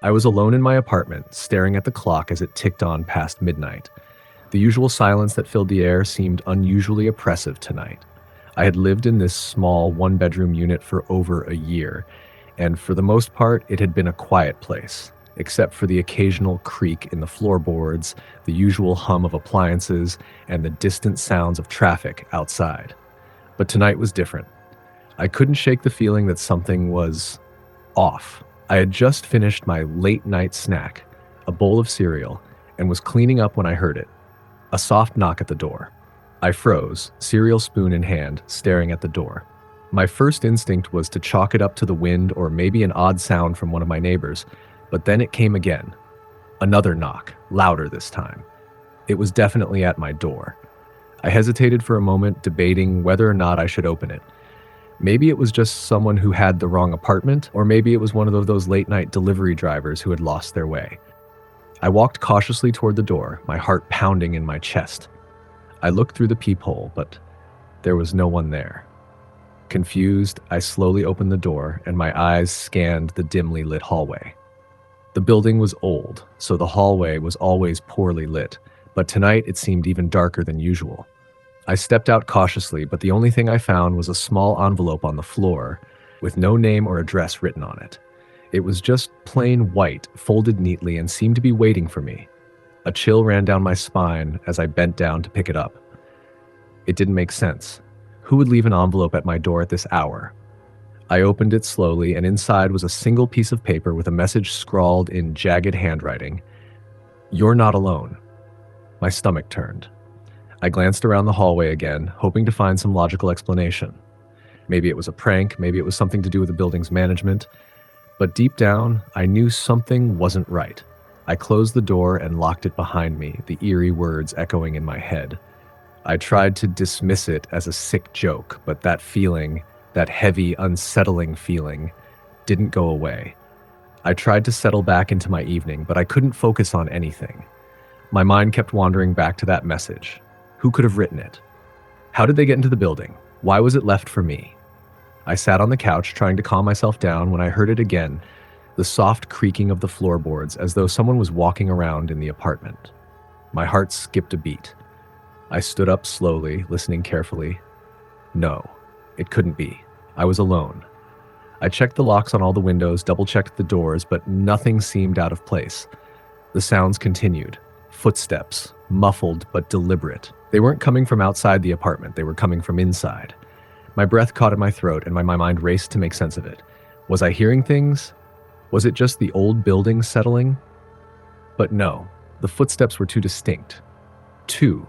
I was alone in my apartment, staring at the clock as it ticked on past midnight. The usual silence that filled the air seemed unusually oppressive tonight. I had lived in this small one-bedroom unit for over a year, and for the most part, it had been a quiet place, except for the occasional creak in the floorboards, the usual hum of appliances, and the distant sounds of traffic outside. But tonight was different. I couldn't shake the feeling that something was off. I had just finished my late-night snack, a bowl of cereal, and was cleaning up when I heard it. A soft knock at the door. I froze, cereal spoon in hand, staring at the door. My first instinct was to chalk it up to the wind or maybe an odd sound from one of my neighbors, but then it came again. Another knock, louder this time. It was definitely at my door. I hesitated for a moment, debating whether or not I should open it. Maybe it was just someone who had the wrong apartment, or maybe it was one of those late-night delivery drivers who had lost their way. I walked cautiously toward the door, my heart pounding in my chest. I looked through the peephole, but there was no one there. Confused, I slowly opened the door, and my eyes scanned the dimly lit hallway. The building was old, so the hallway was always poorly lit, but tonight it seemed even darker than usual. I stepped out cautiously, but the only thing I found was a small envelope on the floor, with no name or address written on it. It was just plain white, folded neatly, and seemed to be waiting for me. A chill ran down my spine as I bent down to pick it up. It didn't make sense. Who would leave an envelope at my door at this hour? I opened it slowly, and inside was a single piece of paper with a message scrawled in jagged handwriting. "You're not alone." My stomach turned. I glanced around the hallway again, hoping to find some logical explanation. Maybe it was a prank, maybe it was something to do with the building's management. But deep down, I knew something wasn't right. I closed the door and locked it behind me, the eerie words echoing in my head. I tried to dismiss it as a sick joke, but that feeling, that heavy, unsettling feeling, didn't go away. I tried to settle back into my evening, but I couldn't focus on anything. My mind kept wandering back to that message. Who could have written it? How did they get into the building? Why was it left for me? I sat on the couch trying to calm myself down when I heard it again, the soft creaking of the floorboards as though someone was walking around in the apartment. My heart skipped a beat. I stood up slowly, listening carefully. No, it couldn't be. I was alone. I checked the locks on all the windows, double-checked the doors, but nothing seemed out of place. The sounds continued. Footsteps, muffled but deliberate. They weren't coming from outside the apartment, they were coming from inside. My breath caught in my throat and my mind raced to make sense of it. Was I hearing things? Was it just the old building settling? But no, the footsteps were too distinct. Too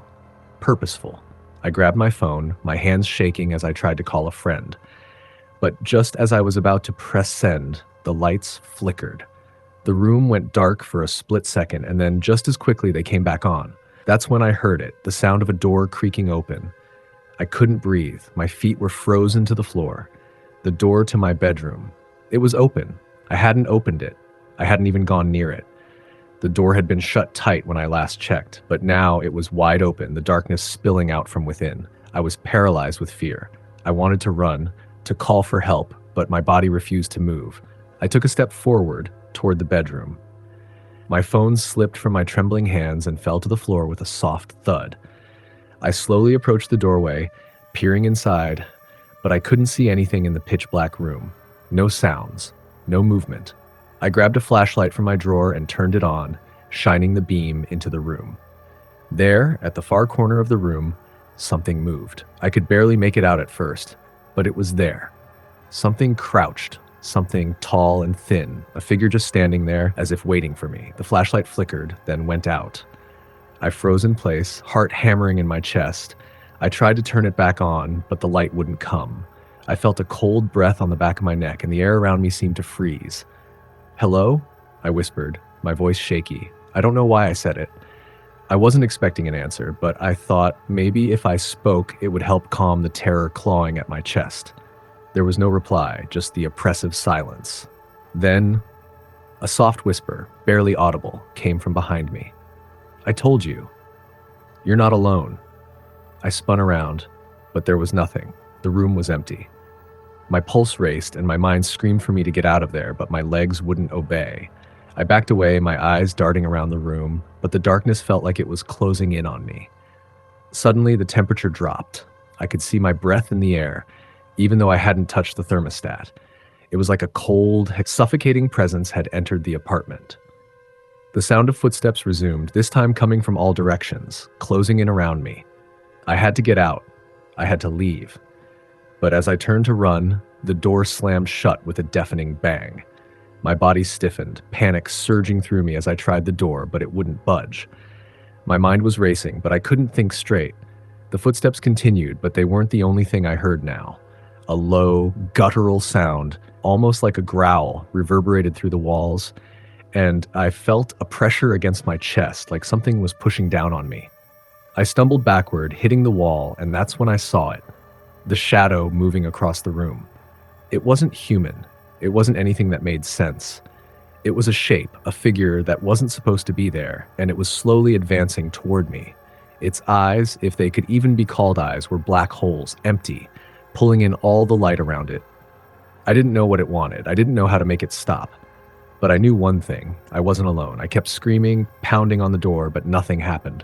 purposeful. I grabbed my phone, my hands shaking as I tried to call a friend. But just as I was about to press send, the lights flickered. The room went dark for a split second, and then just as quickly they came back on. That's when I heard it, the sound of a door creaking open. I couldn't breathe. My feet were frozen to the floor. The door to my bedroom. It was open. I hadn't opened it. I hadn't even gone near it. The door had been shut tight when I last checked, but now it was wide open, the darkness spilling out from within. I was paralyzed with fear. I wanted to run, to call for help, but my body refused to move. I took a step forward, toward the bedroom. My phone slipped from my trembling hands and fell to the floor with a soft thud. I slowly approached the doorway, peering inside, but I couldn't see anything in the pitch-black room. No sounds, no movement. I grabbed a flashlight from my drawer and turned it on, shining the beam into the room. There, at the far corner of the room, something moved. I could barely make it out at first, but it was there. Something crouched. Something tall and thin, a figure just standing there as if waiting for me. The flashlight flickered, then went out. I froze in place, heart hammering in my chest. I tried to turn it back on, but the light wouldn't come. I felt a cold breath on the back of my neck, and the air around me seemed to freeze. "Hello?" I whispered, my voice shaky. I don't know why I said it. I wasn't expecting an answer, but I thought maybe if I spoke, it would help calm the terror clawing at my chest. There was no reply, just the oppressive silence. Then, a soft whisper, barely audible, came from behind me. "I told you. You're not alone." I spun around, but there was nothing. The room was empty. My pulse raced and my mind screamed for me to get out of there, but my legs wouldn't obey. I backed away, my eyes darting around the room, but the darkness felt like it was closing in on me. Suddenly, the temperature dropped. I could see my breath in the air, even though I hadn't touched the thermostat. It was like a cold, suffocating presence had entered the apartment. The sound of footsteps resumed, this time coming from all directions, closing in around me. I had to get out. I had to leave. But as I turned to run, the door slammed shut with a deafening bang. My body stiffened, panic surging through me as I tried the door, but it wouldn't budge. My mind was racing, but I couldn't think straight. The footsteps continued, but they weren't the only thing I heard now. A low, guttural sound, almost like a growl, reverberated through the walls, and I felt a pressure against my chest, like something was pushing down on me. I stumbled backward, hitting the wall, and that's when I saw it. The shadow moving across the room. It wasn't human. It wasn't anything that made sense. It was a shape, a figure that wasn't supposed to be there, and it was slowly advancing toward me. Its eyes, if they could even be called eyes, were black holes, empty, pulling in all the light around it. I didn't know what it wanted. I didn't know how to make it stop. But I knew one thing. I wasn't alone. I kept screaming, pounding on the door, but nothing happened.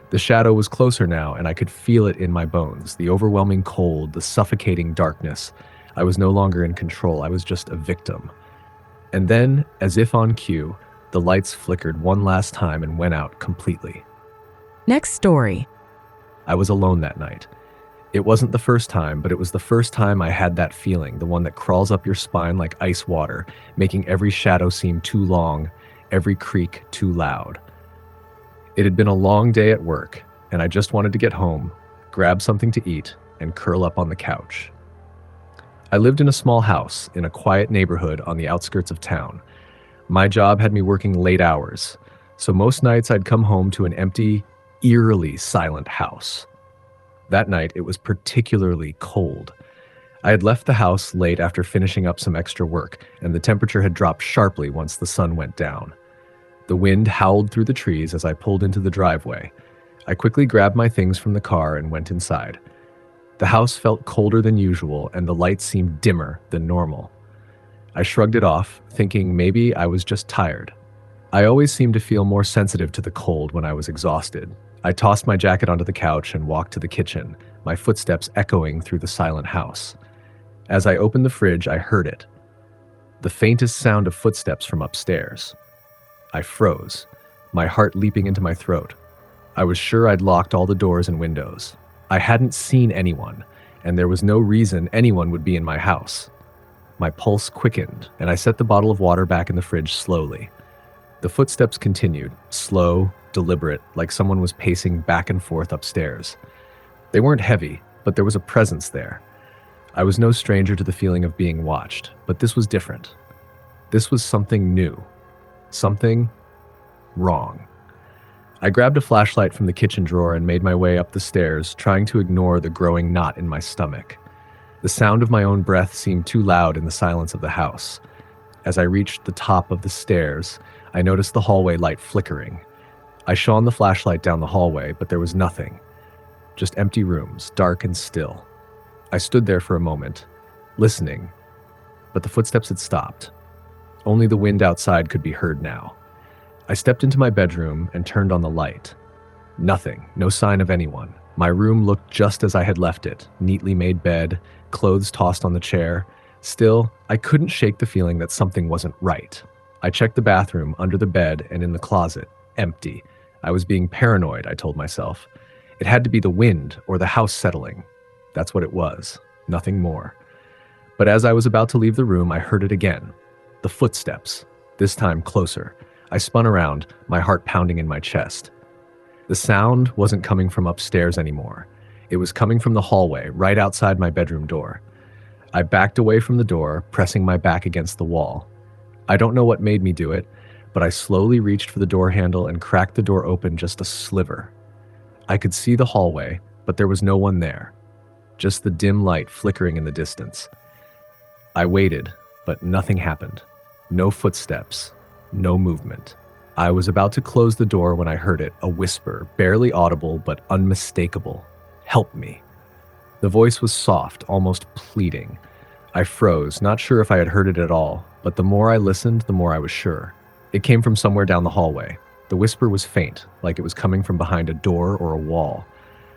The shadow was closer now, and I could feel it in my bones, the overwhelming cold, the suffocating darkness. I was no longer in control. I was just a victim. And then, as if on cue, the lights flickered one last time and went out completely. Next story. I was alone that night. It wasn't the first time, but it was the first time I had that feeling, the one that crawls up your spine like ice water, making every shadow seem too long, every creak too loud. It had been a long day at work, and I just wanted to get home, grab something to eat, and curl up on the couch. I lived in a small house in a quiet neighborhood on the outskirts of town. My job had me working late hours, so most nights I'd come home to an empty, eerily silent house. That night, it was particularly cold. I had left the house late after finishing up some extra work, and the temperature had dropped sharply once the sun went down. The wind howled through the trees as I pulled into the driveway. I quickly grabbed my things from the car and went inside. The house felt colder than usual, and the lights seemed dimmer than normal. I shrugged it off, thinking maybe I was just tired. I always seemed to feel more sensitive to the cold when I was exhausted. I tossed my jacket onto the couch and walked to the kitchen, my footsteps echoing through the silent house. As I opened the fridge, I heard it. The faintest sound of footsteps from upstairs. I froze, my heart leaping into my throat. I was sure I'd locked all the doors and windows. I hadn't seen anyone, and there was no reason anyone would be in my house. My pulse quickened, and I set the bottle of water back in the fridge slowly. The footsteps continued, slow, deliberate, like someone was pacing back and forth upstairs. They weren't heavy, but there was a presence there. I was no stranger to the feeling of being watched, but this was different. This was something new. Something wrong. I grabbed a flashlight from the kitchen drawer and made my way up the stairs, trying to ignore the growing knot in my stomach. The sound of my own breath seemed too loud in the silence of the house. As I reached the top of the stairs, I noticed the hallway light flickering. I shone the flashlight down the hallway, but there was nothing. Just empty rooms, dark and still. I stood there for a moment, listening, but the footsteps had stopped. Only the wind outside could be heard now. I stepped into my bedroom and turned on the light. Nothing, no sign of anyone. My room looked just as I had left it, neatly made bed, clothes tossed on the chair. Still, I couldn't shake the feeling that something wasn't right. I checked the bathroom, under the bed, and in the closet. Empty. I was being paranoid, I told myself. It had to be the wind or the house settling. That's what it was. Nothing more. But as I was about to leave the room, I heard it again. The footsteps. This time closer. I spun around, my heart pounding in my chest. The sound wasn't coming from upstairs anymore. It was coming from the hallway, right outside my bedroom door. I backed away from the door, pressing my back against the wall. I don't know what made me do it, but I slowly reached for the door handle and cracked the door open just a sliver. I could see the hallway, but there was no one there. Just the dim light flickering in the distance. I waited, but nothing happened. No footsteps, no movement. I was about to close the door when I heard it, a whisper, barely audible but unmistakable. "Help me." The voice was soft, almost pleading. I froze, not sure if I had heard it at all, but the more I listened, the more I was sure. It came from somewhere down the hallway. The whisper was faint, like it was coming from behind a door or a wall.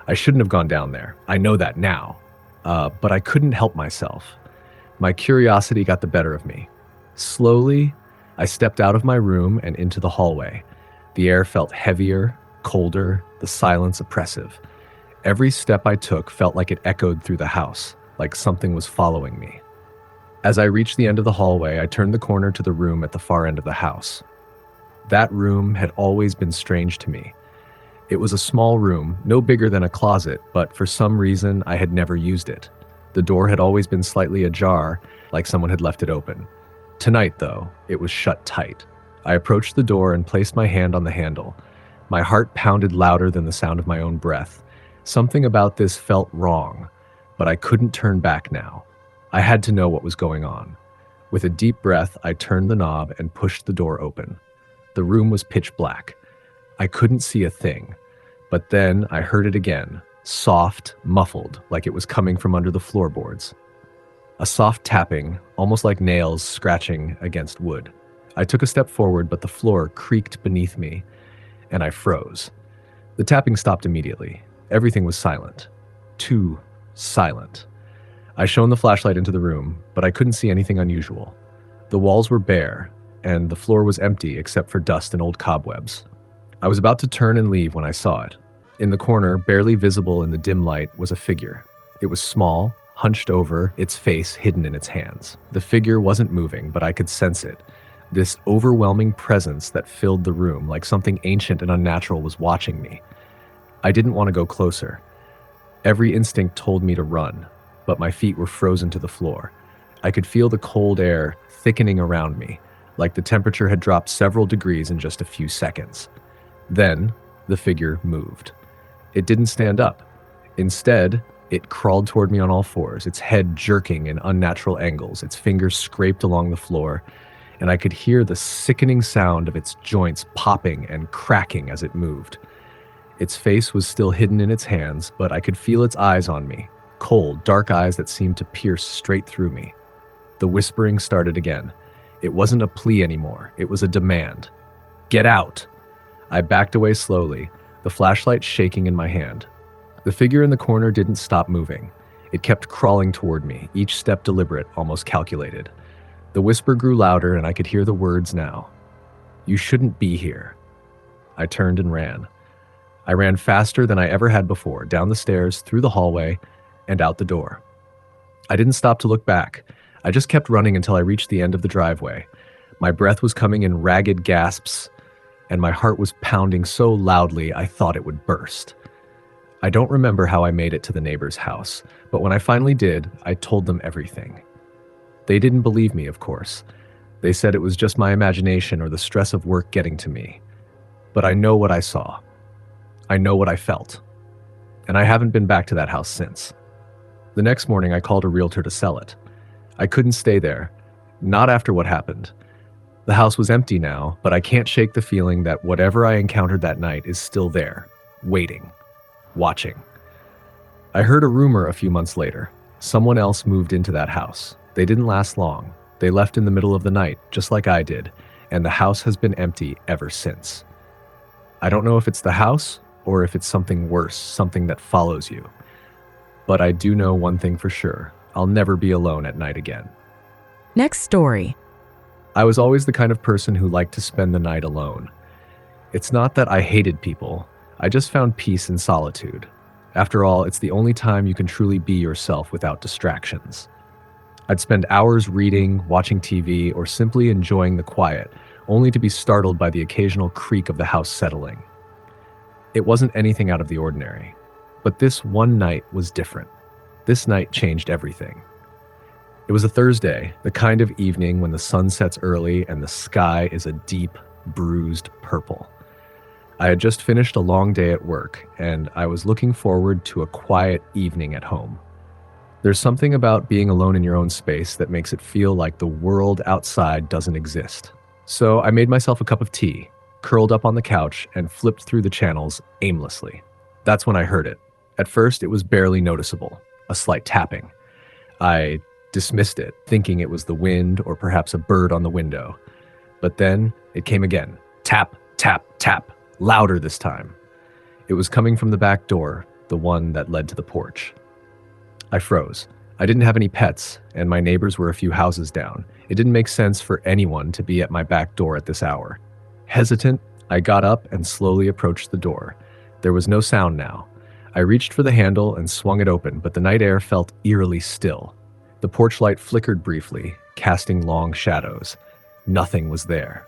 I shouldn't have gone down there. I know that now. But I couldn't help myself. My curiosity got the better of me. Slowly, I stepped out of my room and into the hallway. The air felt heavier, colder, the silence oppressive. Every step I took felt like it echoed through the house, like something was following me. As I reached the end of the hallway, I turned the corner to the room at the far end of the house. That room had always been strange to me. It was a small room, no bigger than a closet, but for some reason I had never used it. The door had always been slightly ajar, like someone had left it open. Tonight, though, it was shut tight. I approached the door and placed my hand on the handle. My heart pounded louder than the sound of my own breath. Something about this felt wrong, but I couldn't turn back now. I had to know what was going on. With a deep breath, I turned the knob and pushed the door open. The room was pitch black. I couldn't see a thing. But then I heard it again, soft, muffled, like it was coming from under the floorboards. A soft tapping, almost like nails scratching against wood. I took a step forward, but the floor creaked beneath me, and I froze. The tapping stopped immediately. Everything was silent. Too silent. I shone the flashlight into the room, but I couldn't see anything unusual. The walls were bare, and the floor was empty except for dust and old cobwebs. I was about to turn and leave when I saw it. In the corner, barely visible in the dim light, was a figure. It was small, hunched over, its face hidden in its hands. The figure wasn't moving, but I could sense it. This overwhelming presence that filled the room, like something ancient and unnatural was watching me. I didn't want to go closer. Every instinct told me to run, but my feet were frozen to the floor. I could feel the cold air thickening around me, like the temperature had dropped several degrees in just a few seconds. Then, the figure moved. It didn't stand up. Instead, it crawled toward me on all fours, its head jerking in unnatural angles, its fingers scraped along the floor, and I could hear the sickening sound of its joints popping and cracking as it moved. Its face was still hidden in its hands, but I could feel its eyes on me, cold, dark eyes that seemed to pierce straight through me. The whispering started again. It wasn't a plea anymore. It was a demand. Get out! I backed away slowly, the flashlight shaking in my hand. The figure in the corner didn't stop moving. It kept crawling toward me, each step deliberate, almost calculated. The whisper grew louder, and I could hear the words now. You shouldn't be here. I turned and ran. I ran faster than I ever had before, down the stairs, through the hallway, and out the door. I didn't stop to look back. I just kept running until I reached the end of the driveway. My breath was coming in ragged gasps, and my heart was pounding so loudly I thought it would burst. I don't remember how I made it to the neighbor's house, but when I finally did, I told them everything. They didn't believe me, of course. They said it was just my imagination or the stress of work getting to me. But I know what I saw. I know what I felt. And I haven't been back to that house since. The next morning, I called a realtor to sell it. I couldn't stay there, not after what happened. The house was empty now, but I can't shake the feeling that whatever I encountered that night is still there, waiting, watching. I heard a rumor a few months later. Someone else moved into that house. They didn't last long. They left in the middle of the night, just like I did, and the house has been empty ever since. I don't know if it's the house or if it's something worse, something that follows you. But I do know one thing for sure. I'll never be alone at night again. Next story. I was always the kind of person who liked to spend the night alone. It's not that I hated people. I just found peace in solitude. After all, it's the only time you can truly be yourself without distractions. I'd spend hours reading, watching TV, or simply enjoying the quiet, only to be startled by the occasional creak of the house settling. It wasn't anything out of the ordinary. But this one night was different. This night changed everything. It was a Thursday, the kind of evening when the sun sets early and the sky is a deep, bruised purple. I had just finished a long day at work, and I was looking forward to a quiet evening at home. There's something about being alone in your own space that makes it feel like the world outside doesn't exist. So I made myself a cup of tea, curled up on the couch, and flipped through the channels aimlessly. That's when I heard it. At first, it was barely noticeable, a slight tapping. I dismissed it, thinking it was the wind or perhaps a bird on the window. But then it came again. Tap, tap, tap. Louder this time. It was coming from the back door, the one that led to the porch. I froze. I didn't have any pets, and my neighbors were a few houses down. It didn't make sense for anyone to be at my back door at this hour. Hesitant, I got up and slowly approached the door. There was no sound now. I reached for the handle and swung it open, but the night air felt eerily still. The porch light flickered briefly, casting long shadows. Nothing was there.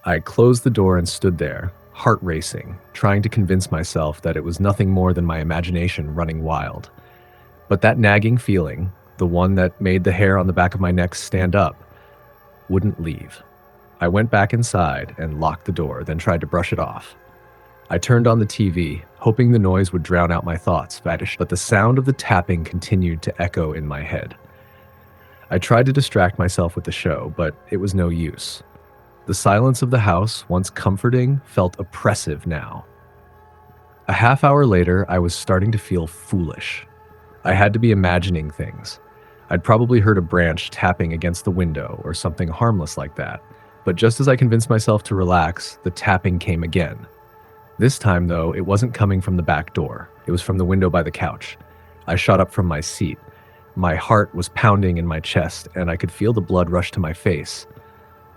I closed the door and stood there, heart racing, trying to convince myself that it was nothing more than my imagination running wild. But that nagging feeling, the one that made the hair on the back of my neck stand up, wouldn't leave. I went back inside and locked the door, then tried to brush it off. I turned on the TV, hoping the noise would drown out my thoughts, but the sound of the tapping continued to echo in my head. I tried to distract myself with the show, but it was no use. The silence of the house, once comforting, felt oppressive now. A half hour later, I was starting to feel foolish. I had to be imagining things. I'd probably heard a branch tapping against the window or something harmless like that. But just as I convinced myself to relax, the tapping came again. This time, though, it wasn't coming from the back door. It was from the window by the couch. I shot up from my seat. My heart was pounding in my chest, and I could feel the blood rush to my face.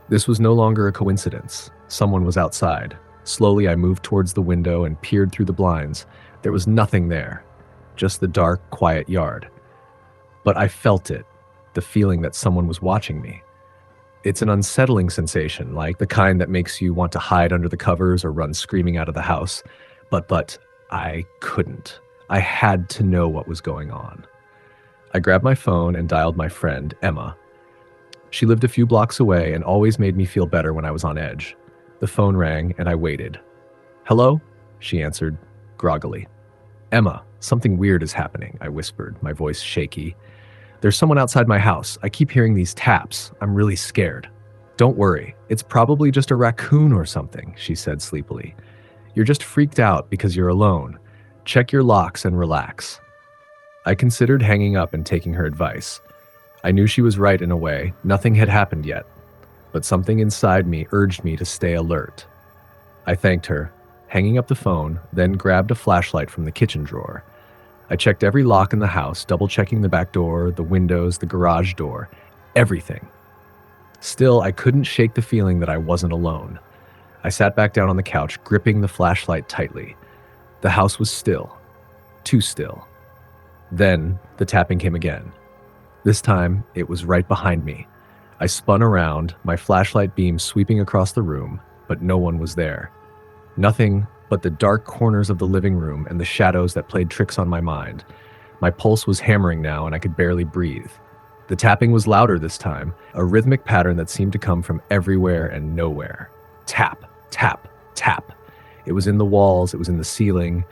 This was no longer a coincidence. Someone was outside. Slowly, I moved towards the window and peered through the blinds. There was nothing there. Just the dark, quiet yard. But I felt it, the feeling that someone was watching me. It's an unsettling sensation, like the kind that makes you want to hide under the covers or run screaming out of the house. But I couldn't. I had to know what was going on. I grabbed my phone and dialed my friend, Emma. She lived a few blocks away and always made me feel better when I was on edge. The phone rang and I waited. "Hello?" she answered, groggily. "Emma, something weird is happening," I whispered, my voice shaky. "There's someone outside my house. I keep hearing these taps. I'm really scared." "Don't worry. It's probably just a raccoon or something," she said sleepily. "You're just freaked out because you're alone. Check your locks and relax." I considered hanging up and taking her advice. I knew she was right in a way. Nothing had happened yet. But something inside me urged me to stay alert. I thanked her, hanging up the phone, then grabbed a flashlight from the kitchen drawer. I checked every lock in the house, double-checking the back door, the windows, the garage door, everything. Still, I couldn't shake the feeling that I wasn't alone. I sat back down on the couch, gripping the flashlight tightly. The house was still. Too still. Then, the tapping came again. This time, it was right behind me. I spun around, my flashlight beam sweeping across the room, but no one was there. Nothing but the dark corners of the living room and the shadows that played tricks on my mind. My pulse was hammering now, and I could barely breathe. The tapping was louder this time, a rhythmic pattern that seemed to come from everywhere and nowhere. Tap, tap, tap. It was in the walls, it was in the ceiling.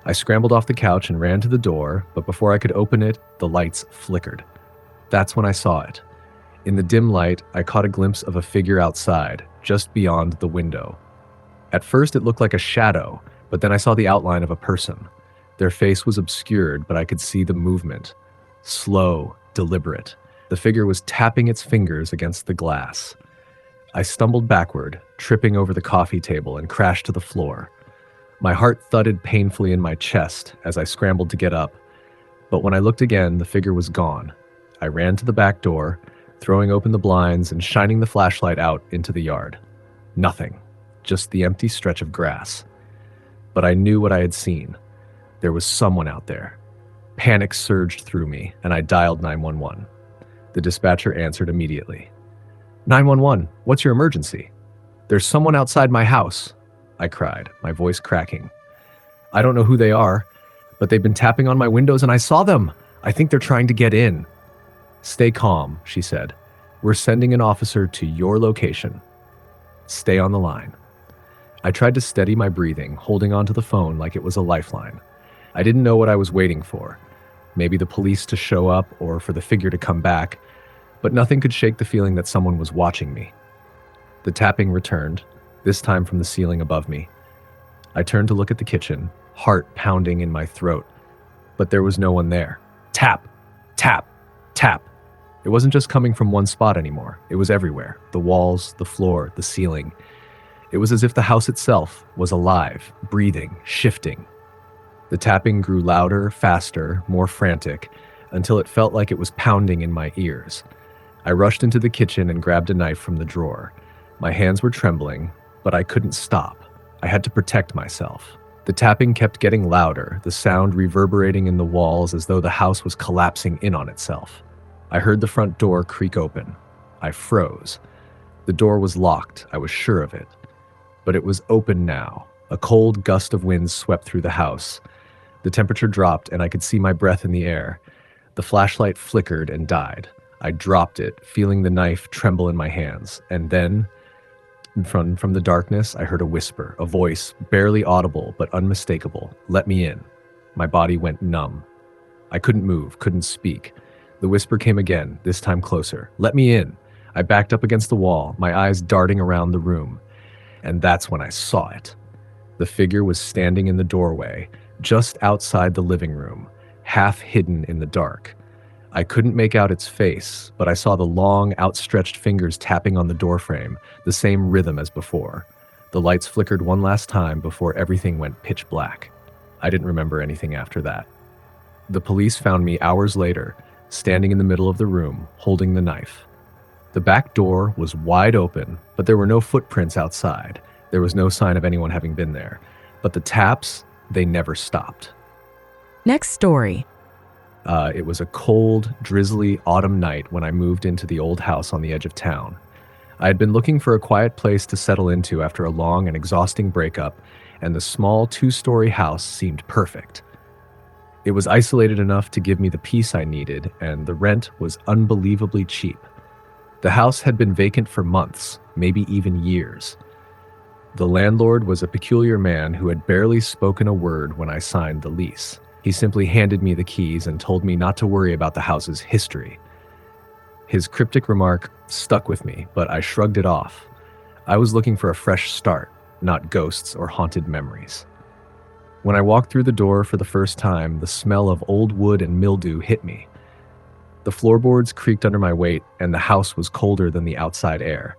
I scrambled off the couch and ran to the door, but before I could open it, the lights flickered. That's when I saw it. In the dim light, I caught a glimpse of a figure outside, just beyond the window. At first, it looked like a shadow, but then I saw the outline of a person. Their face was obscured, but I could see the movement. Slow, deliberate. The figure was tapping its fingers against the glass. I stumbled backward, tripping over the coffee table, and crashed to the floor. My heart thudded painfully in my chest as I scrambled to get up. But when I looked again, the figure was gone. I ran to the back door, throwing open the blinds and shining the flashlight out into the yard. Nothing. Just the empty stretch of grass. But I knew what I had seen. There was someone out there. Panic surged through me, and I dialed 911. The dispatcher answered immediately. 911, what's your emergency? There's someone outside my house, I cried, my voice cracking. I don't know who they are, but they've been tapping on my windows and I saw them. I think they're trying to get in. Stay calm, she said. We're sending an officer to your location. Stay on the line. I tried to steady my breathing, holding onto the phone like it was a lifeline. I didn't know what I was waiting for. Maybe the police to show up or for the figure to come back, but nothing could shake the feeling that someone was watching me. The tapping returned, this time from the ceiling above me. I turned to look at the kitchen, heart pounding in my throat, but there was no one there. Tap, tap, tap. It wasn't just coming from one spot anymore. It was everywhere. The walls, the floor, the ceiling. It was as if the house itself was alive, breathing, shifting. The tapping grew louder, faster, more frantic, until it felt like it was pounding in my ears. I rushed into the kitchen and grabbed a knife from the drawer. My hands were trembling, but I couldn't stop. I had to protect myself. The tapping kept getting louder, the sound reverberating in the walls as though the house was collapsing in on itself. I heard the front door creak open. I froze. The door was locked, I was sure of it. But it was open now. A cold gust of wind swept through the house. The temperature dropped and I could see my breath in the air. The flashlight flickered and died. I dropped it, feeling the knife tremble in my hands. And then, from the darkness, I heard a whisper, a voice, barely audible but unmistakable. "Let me in." My body went numb. I couldn't move, couldn't speak. The whisper came again, this time closer. "Let me in." I backed up against the wall, my eyes darting around the room. And that's when I saw it. The figure was standing in the doorway, just outside the living room, half hidden in the dark. I couldn't make out its face, but I saw the long, outstretched fingers tapping on the doorframe, the same rhythm as before. The lights flickered one last time before everything went pitch black. I didn't remember anything after that. The police found me hours later, standing in the middle of the room, holding the knife. The back door was wide open, but there were no footprints outside. There was no sign of anyone having been there. But the taps, they never stopped. Next story. It was a cold, drizzly autumn night when I moved into the old house on the edge of town. I had been looking for a quiet place to settle into after a long and exhausting breakup, and the small two-story house seemed perfect. It was isolated enough to give me the peace I needed, and the rent was unbelievably cheap. The house had been vacant for months, maybe even years. The landlord was a peculiar man who had barely spoken a word when I signed the lease. He simply handed me the keys and told me not to worry about the house's history. His cryptic remark stuck with me, but I shrugged it off. I was looking for a fresh start, not ghosts or haunted memories. When I walked through the door for the first time, the smell of old wood and mildew hit me. The floorboards creaked under my weight, and the house was colder than the outside air.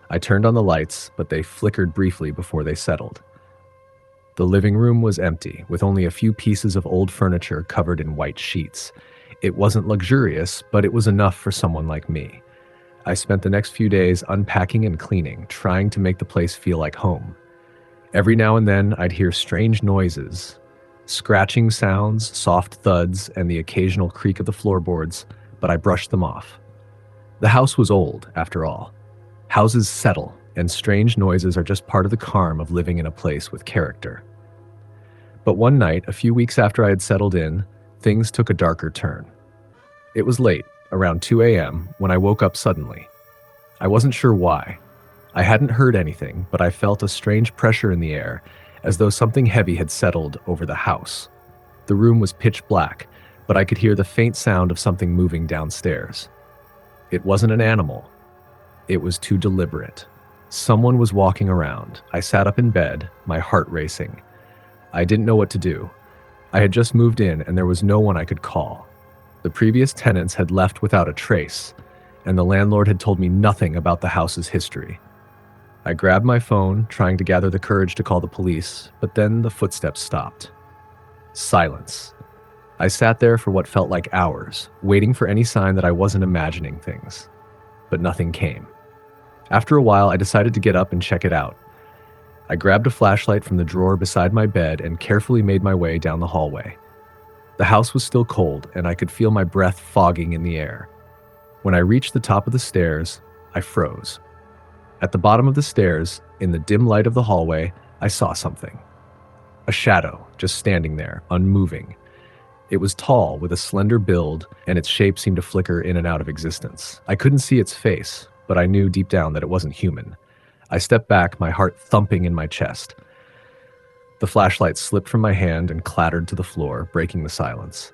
I turned on the lights, but they flickered briefly before they settled. The living room was empty, with only a few pieces of old furniture covered in white sheets. It wasn't luxurious, but it was enough for someone like me. I spent the next few days unpacking and cleaning, trying to make the place feel like home. Every now and then, I'd hear strange noises, scratching sounds, soft thuds, and the occasional creak of the floorboards, but I brushed them off. The house was old, after all. Houses settle, and strange noises are just part of the charm of living in a place with character. But one night, a few weeks after I had settled in, things took a darker turn. It was late, around 2 a.m., when I woke up suddenly. I wasn't sure why. I hadn't heard anything, but I felt a strange pressure in the air, as though something heavy had settled over the house. The room was pitch black, but I could hear the faint sound of something moving downstairs. It wasn't an animal. It was too deliberate. Someone was walking around. I sat up in bed, my heart racing. I didn't know what to do. I had just moved in, and there was no one I could call. The previous tenants had left without a trace, and the landlord had told me nothing about the house's history. I grabbed my phone, trying to gather the courage to call the police, but then the footsteps stopped. Silence. I sat there for what felt like hours, waiting for any sign that I wasn't imagining things. But nothing came. After a while, I decided to get up and check it out. I grabbed a flashlight from the drawer beside my bed and carefully made my way down the hallway. The house was still cold, and I could feel my breath fogging in the air. When I reached the top of the stairs, I froze. At the bottom of the stairs, in the dim light of the hallway, I saw something. A shadow, just standing there, unmoving. It was tall, with a slender build, and its shape seemed to flicker in and out of existence. I couldn't see its face, but I knew deep down that it wasn't human. I stepped back, my heart thumping in my chest. The flashlight slipped from my hand and clattered to the floor, breaking the silence.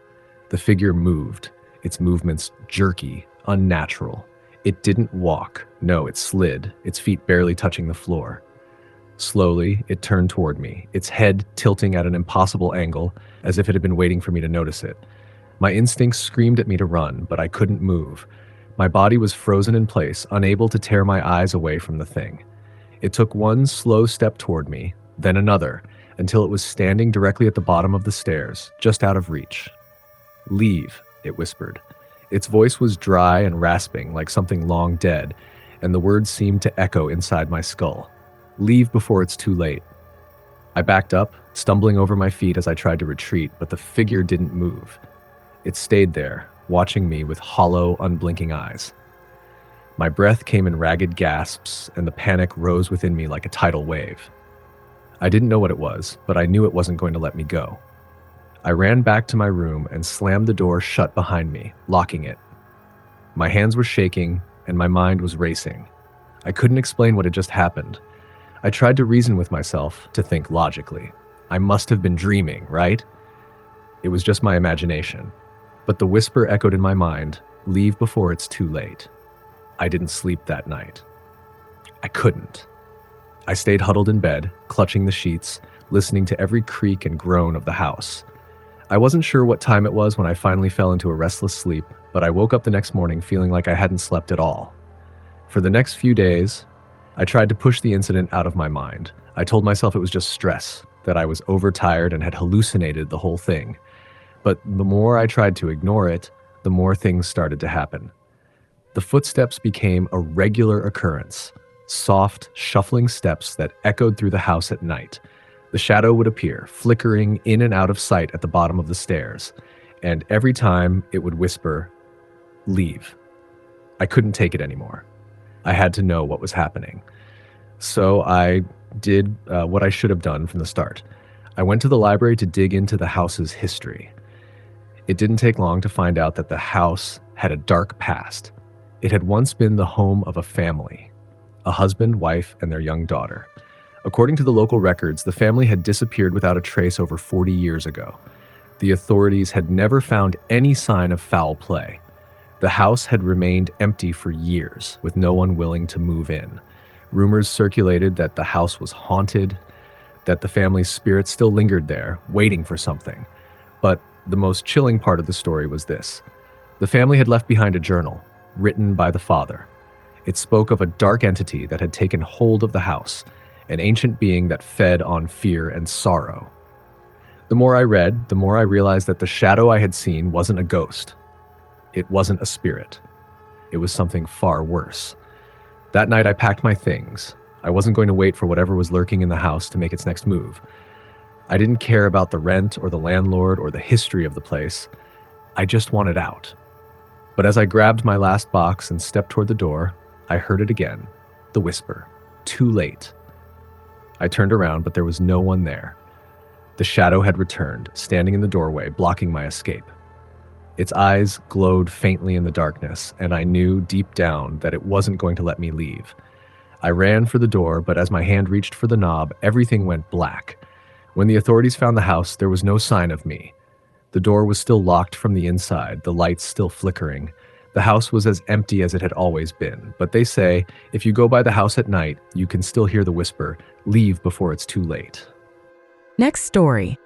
The figure moved, its movements jerky, unnatural. It didn't walk. No, it slid, its feet barely touching the floor. Slowly, it turned toward me, its head tilting at an impossible angle, as if it had been waiting for me to notice it. My instincts screamed at me to run, but I couldn't move. My body was frozen in place, unable to tear my eyes away from the thing. It took one slow step toward me, then another, until it was standing directly at the bottom of the stairs, just out of reach. "Leave," it whispered. Its voice was dry and rasping, like something long dead, and the words seemed to echo inside my skull. "Leave before it's too late." I backed up, stumbling over my feet as I tried to retreat, but the figure didn't move. It stayed there, watching me with hollow, unblinking eyes. My breath came in ragged gasps, and the panic rose within me like a tidal wave. I didn't know what it was, but I knew it wasn't going to let me go. I ran back to my room and slammed the door shut behind me, locking it. My hands were shaking, and my mind was racing. I couldn't explain what had just happened. I tried to reason with myself, to think logically. I must have been dreaming, right? It was just my imagination. But the whisper echoed in my mind, "Leave before it's too late." I didn't sleep that night. I couldn't. I stayed huddled in bed, clutching the sheets, listening to every creak and groan of the house. I wasn't sure what time it was when I finally fell into a restless sleep, but I woke up the next morning feeling like I hadn't slept at all. For the next few days, I tried to push the incident out of my mind. I told myself it was just stress, that I was overtired and had hallucinated the whole thing. But the more I tried to ignore it, the more things started to happen. The footsteps became a regular occurrence, soft, shuffling steps that echoed through the house at night. The shadow would appear, flickering in and out of sight at the bottom of the stairs, and every time it would whisper, "Leave." I couldn't take it anymore. I had to know what was happening. So I did what I should have done from the start. I went to the library to dig into the house's history. It didn't take long to find out that the house had a dark past. It had once been the home of a family, a husband, wife, and their young daughter. According to the local records, the family had disappeared without a trace over 40 years ago. The authorities had never found any sign of foul play. The house had remained empty for years, with no one willing to move in. Rumors circulated that the house was haunted, that the family's spirit still lingered there, waiting for something. But the most chilling part of the story was this. The family had left behind a journal, written by the father. It spoke of a dark entity that had taken hold of the house, an ancient being that fed on fear and sorrow. The more I read, the more I realized that the shadow I had seen wasn't a ghost. It wasn't a spirit. It was something far worse. That night I packed my things. I wasn't going to wait for whatever was lurking in the house to make its next move. I didn't care about the rent or the landlord or the history of the place. I just wanted out. But as I grabbed my last box and stepped toward the door, I heard it again, the whisper, "Too late." I turned around, but there was no one there. The shadow had returned, standing in the doorway, blocking my escape. Its eyes glowed faintly in the darkness, and I knew deep down that it wasn't going to let me leave. I ran for the door, but as my hand reached for the knob, everything went black. When the authorities found the house, there was no sign of me. The door was still locked from the inside, the lights still flickering. The house was as empty as it had always been, but they say if you go by the house at night, you can still hear the whisper, "Leave before it's too late." Next story.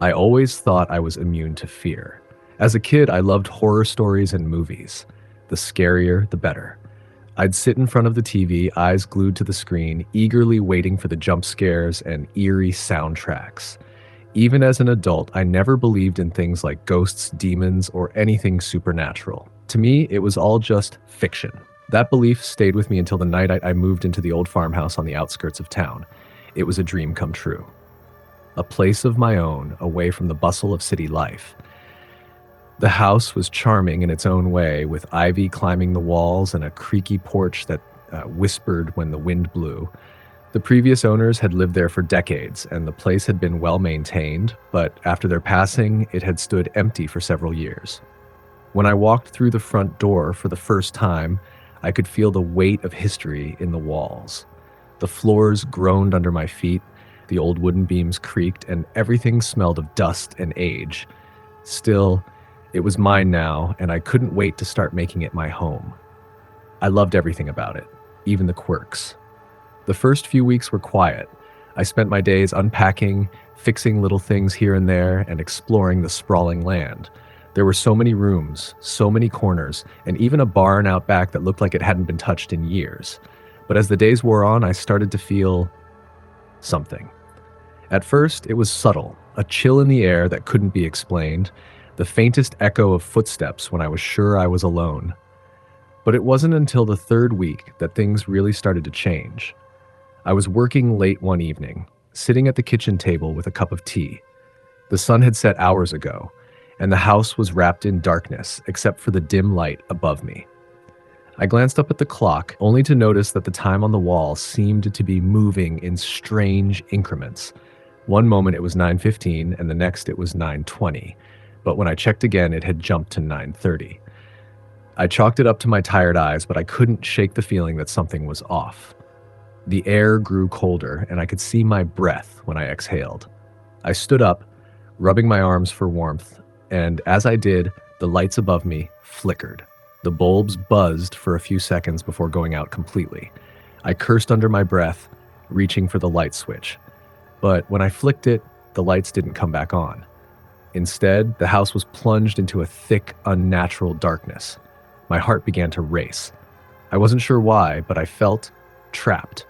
I always thought I was immune to fear. As a kid, I loved horror stories and movies. The scarier, the better. I'd sit in front of the TV, eyes glued to the screen, eagerly waiting for the jump scares and eerie soundtracks. Even as an adult, I never believed in things like ghosts, demons, or anything supernatural. To me, it was all just fiction. That belief stayed with me until the night I moved into the old farmhouse on the outskirts of town. It was a dream come true. A place of my own, away from the bustle of city life. The house was charming in its own way, with ivy climbing the walls and a creaky porch that whispered when the wind blew. The previous owners had lived there for decades, and the place had been well maintained, but after their passing, it had stood empty for several years. When I walked through the front door for the first time, I could feel the weight of history in the walls. The floors groaned under my feet, the old wooden beams creaked, and everything smelled of dust and age. Still, it was mine now, and I couldn't wait to start making it my home. I loved everything about it, even the quirks. The first few weeks were quiet. I spent my days unpacking, fixing little things here and there, and exploring the sprawling land. There were so many rooms, so many corners, and even a barn out back that looked like it hadn't been touched in years. But as the days wore on, I started to feel something. At first, it was subtle, a chill in the air that couldn't be explained, the faintest echo of footsteps when I was sure I was alone. But it wasn't until the third week that things really started to change. I was working late one evening, sitting at the kitchen table with a cup of tea. The sun had set hours ago, and the house was wrapped in darkness except for the dim light above me. I glanced up at the clock, only to notice that the time on the wall seemed to be moving in strange increments. One moment it was 9:15 and the next it was 9:20, but when I checked again it had jumped to 9:30. I chalked it up to my tired eyes, but I couldn't shake the feeling that something was off. The air grew colder and I could see my breath when I exhaled. I stood up, rubbing my arms for warmth, and as I did, the lights above me flickered. The bulbs buzzed for a few seconds before going out completely. I cursed under my breath, reaching for the light switch. But when I flicked it, the lights didn't come back on. Instead, the house was plunged into a thick, unnatural darkness. My heart began to race. I wasn't sure why, but I felt trapped.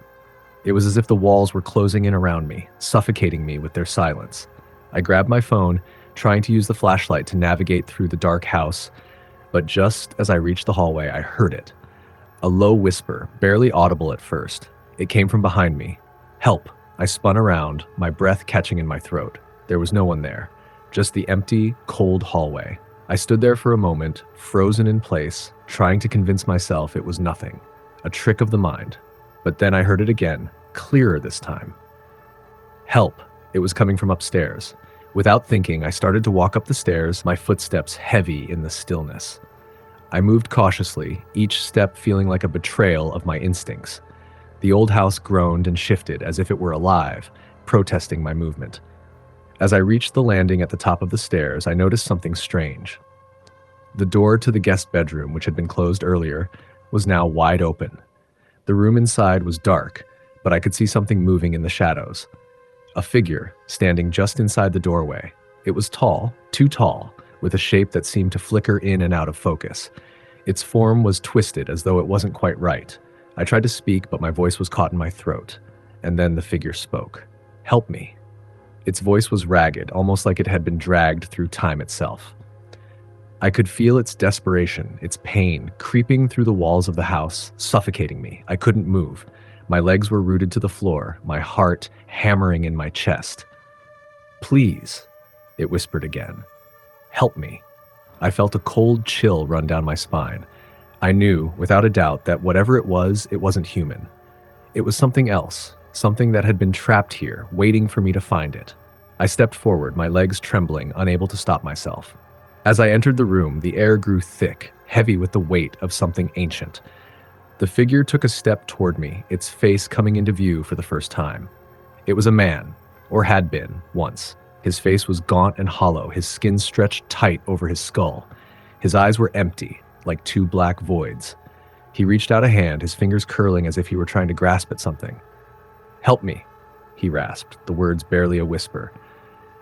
It was as if the walls were closing in around me, suffocating me with their silence. I grabbed my phone, trying to use the flashlight to navigate through the dark house, but just as I reached the hallway, I heard it. A low whisper, barely audible at first. It came from behind me. "Help!" I spun around, my breath catching in my throat. There was no one there, just the empty, cold hallway. I stood there for a moment, frozen in place, trying to convince myself it was nothing, a trick of the mind. But then I heard it again, clearer this time. "Help!" It was coming from upstairs. Without thinking, I started to walk up the stairs, my footsteps heavy in the stillness. I moved cautiously, each step feeling like a betrayal of my instincts. The old house groaned and shifted as if it were alive, protesting my movement. As I reached the landing at the top of the stairs, I noticed something strange. The door to the guest bedroom, which had been closed earlier, was now wide open. The room inside was dark, but I could see something moving in the shadows. A figure standing just inside the doorway. It was tall, too tall, with a shape that seemed to flicker in and out of focus. Its form was twisted as though it wasn't quite right. I tried to speak, but my voice was caught in my throat. And then the figure spoke. "Help me." Its voice was ragged, almost like it had been dragged through time itself. I could feel its desperation, its pain, creeping through the walls of the house, suffocating me. I couldn't move. My legs were rooted to the floor, my heart hammering in my chest. "Please," it whispered again. "Help me." I felt a cold chill run down my spine. I knew, without a doubt, that whatever it wasn't human. It was something else, something that had been trapped here, waiting for me to find it. I stepped forward, my legs trembling, unable to stop myself. As I entered the room, the air grew thick, heavy with the weight of something ancient. The figure took a step toward me, its face coming into view for the first time. It was a man, or had been, once. His face was gaunt and hollow, his skin stretched tight over his skull. His eyes were empty, like two black voids. He reached out a hand, his fingers curling as if he were trying to grasp at something. "Help me," he rasped, the words barely a whisper.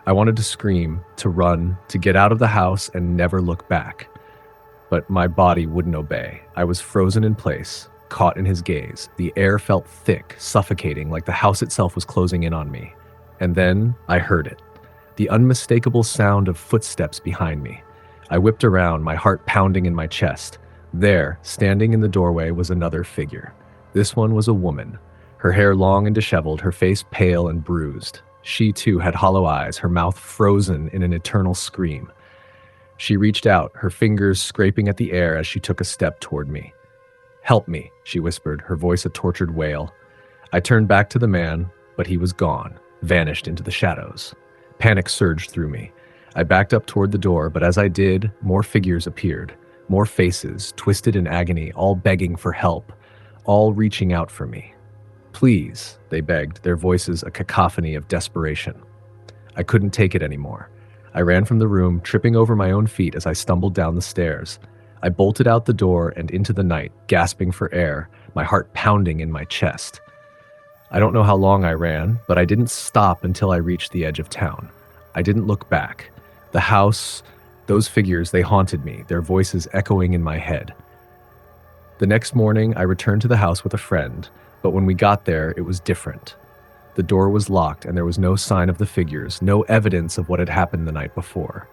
I wanted to scream, to run, to get out of the house and never look back. But my body wouldn't obey. I was frozen in place, caught in his gaze. The air felt thick, suffocating, like the house itself was closing in on me. And then I heard it. The unmistakable sound of footsteps behind me. I whipped around, my heart pounding in my chest. There, standing in the doorway, was another figure. This one was a woman. Her hair long and disheveled, her face pale and bruised. She too had hollow eyes, her mouth frozen in an eternal scream. She reached out, her fingers scraping at the air as she took a step toward me. "Help me," she whispered, her voice a tortured wail. I turned back to the man, but he was gone, vanished into the shadows. Panic surged through me. I backed up toward the door, but as I did, more figures appeared. More faces, twisted in agony, all begging for help, all reaching out for me. "Please," they begged, their voices a cacophony of desperation. I couldn't take it anymore. I ran from the room, tripping over my own feet as I stumbled down the stairs. I bolted out the door and into the night, gasping for air, my heart pounding in my chest. I don't know how long I ran, but I didn't stop until I reached the edge of town. I didn't look back. The house Those figures, they haunted me, their voices echoing in my head. The next morning, I returned to the house with a friend, but when we got there, it was different. The door was locked and there was no sign of the figures, no evidence of what had happened the night before.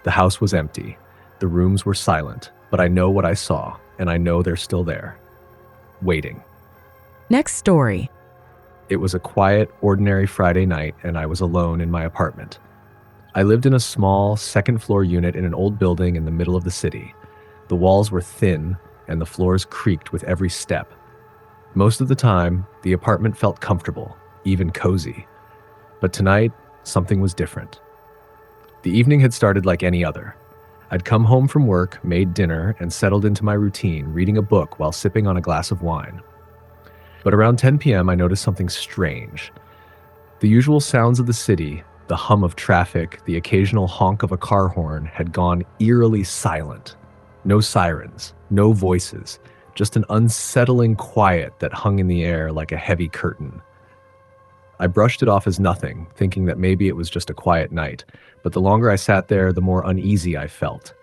The house was empty. The rooms were silent, but I know what I saw, and I know they're still there, waiting. Next story. It was a quiet, ordinary Friday night, and I was alone in my apartment. I lived in a small, second-floor unit in an old building in the middle of the city. The walls were thin, and the floors creaked with every step. Most of the time, the apartment felt comfortable, even cozy. But tonight, something was different. The evening had started like any other. I'd come home from work, made dinner, and settled into my routine, reading a book while sipping on a glass of wine. But around 10 p.m., I noticed something strange. The usual sounds of the city, the hum of traffic, the occasional honk of a car horn, had gone eerily silent. No sirens, no voices, just an unsettling quiet that hung in the air like a heavy curtain. I brushed it off as nothing, thinking that maybe it was just a quiet night, but the longer I sat there, the more uneasy I felt.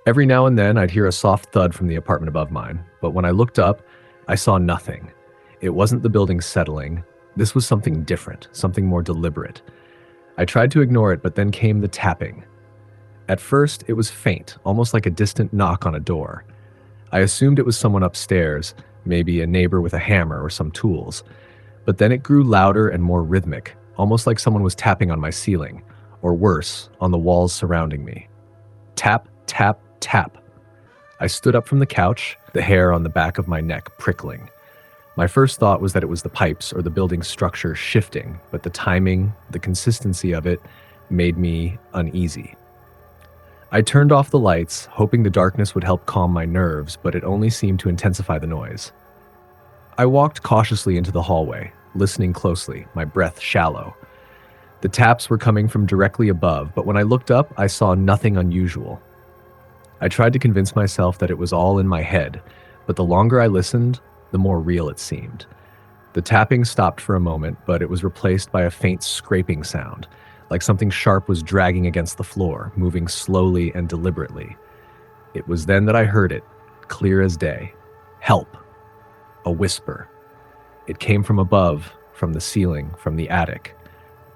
Every now and then, I'd hear a soft thud from the apartment above mine, but when I looked up, I saw nothing. It wasn't the building settling. This was something different, something more deliberate. I tried to ignore it, but then came the tapping. At first, it was faint, almost like a distant knock on a door. I assumed it was someone upstairs, maybe a neighbor with a hammer or some tools. But then it grew louder and more rhythmic, almost like someone was tapping on my ceiling, or worse, on the walls surrounding me. Tap, tap, tap. I stood up from the couch, the hair on the back of my neck prickling. My first thought was that it was the pipes or the building's structure shifting, but the timing, the consistency of it, made me uneasy. I turned off the lights, hoping the darkness would help calm my nerves, but it only seemed to intensify the noise. I walked cautiously into the hallway, listening closely, my breath shallow. The taps were coming from directly above, but when I looked up, I saw nothing unusual. I tried to convince myself that it was all in my head, but the longer I listened, the more real it seemed. The tapping stopped for a moment, but it was replaced by a faint scraping sound, like something sharp was dragging against the floor, moving slowly and deliberately. It was then that I heard it, clear as day. Help. A whisper. It came from above, from the ceiling, from the attic.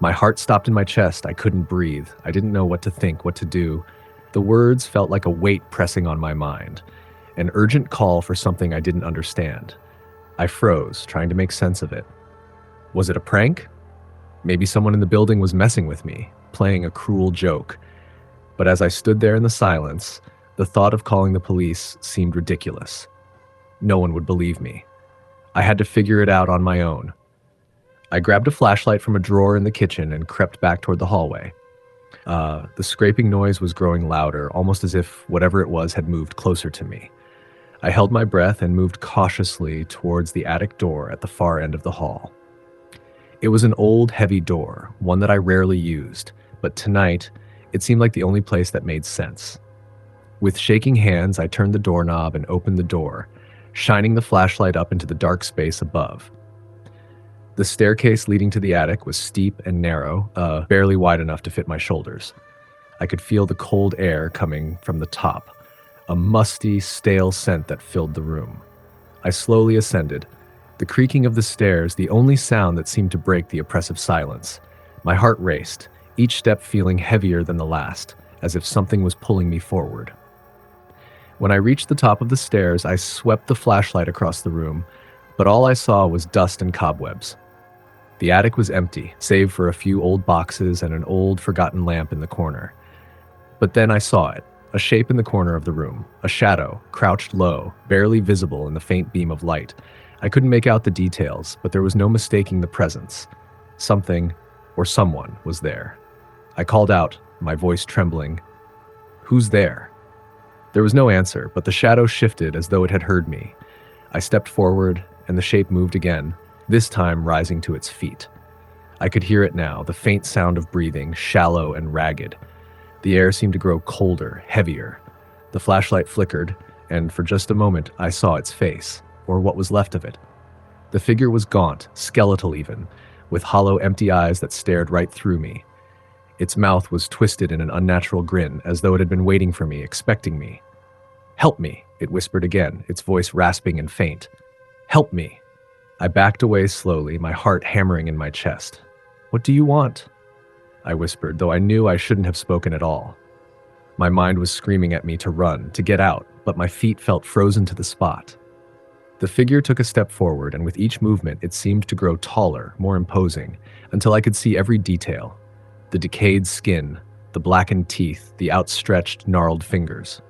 My heart stopped in my chest. I couldn't breathe. I didn't know what to think, what to do. The words felt like a weight pressing on my mind, an urgent call for something I didn't understand. I froze, trying to make sense of it. Was it a prank? Maybe someone in the building was messing with me, playing a cruel joke. But as I stood there in the silence, the thought of calling the police seemed ridiculous. No one would believe me. I had to figure it out on my own. I grabbed a flashlight from a drawer in the kitchen and crept back toward the hallway. The scraping noise was growing louder, almost as if whatever it was had moved closer to me. I held my breath and moved cautiously towards the attic door at the far end of the hall. It was an old, heavy door, one that I rarely used, but tonight, it seemed like the only place that made sense. With shaking hands, I turned the doorknob and opened the door, shining the flashlight up into the dark space above. The staircase leading to the attic was steep and narrow, barely wide enough to fit my shoulders. I could feel the cold air coming from the top, a musty, stale scent that filled the room. I slowly ascended, the creaking of the stairs the only sound that seemed to break the oppressive silence. My heart raced, each step feeling heavier than the last, as if something was pulling me forward. When I reached the top of the stairs, I swept the flashlight across the room, but all I saw was dust and cobwebs. The attic was empty, save for a few old boxes and an old, forgotten lamp in the corner. But then I saw it, a shape in the corner of the room, a shadow, crouched low, barely visible in the faint beam of light. I couldn't make out the details, but there was no mistaking the presence. Something, or someone, was there. I called out, my voice trembling, "Who's there?" There was no answer, but the shadow shifted as though it had heard me. I stepped forward, and the shape moved again, this time rising to its feet. I could hear it now, the faint sound of breathing, shallow and ragged. The air seemed to grow colder, heavier. The flashlight flickered, and for just a moment I saw its face, or what was left of it. The figure was gaunt, skeletal even, with hollow, empty eyes that stared right through me. Its mouth was twisted in an unnatural grin, as though it had been waiting for me, expecting me. "Help me," it whispered again, its voice rasping and faint. "Help me." I backed away slowly, my heart hammering in my chest. "What do you want?" I whispered, though I knew I shouldn't have spoken at all. My mind was screaming at me to run, to get out, but my feet felt frozen to the spot. The figure took a step forward, and with each movement it seemed to grow taller, more imposing, until I could see every detail. The decayed skin, the blackened teeth, the outstretched, gnarled fingers.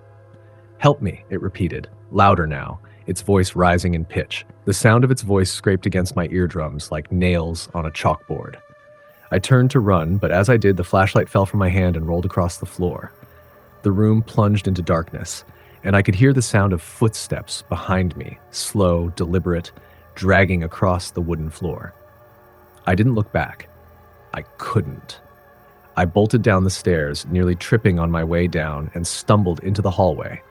"Help me," it repeated, louder now, its voice rising in pitch. The sound of its voice scraped against my eardrums like nails on a chalkboard. I turned to run, but as I did, the flashlight fell from my hand and rolled across the floor. The room plunged into darkness, and I could hear the sound of footsteps behind me, slow, deliberate, dragging across the wooden floor. I didn't look back. I couldn't. I bolted down the stairs, nearly tripping on my way down, and stumbled into the hallway.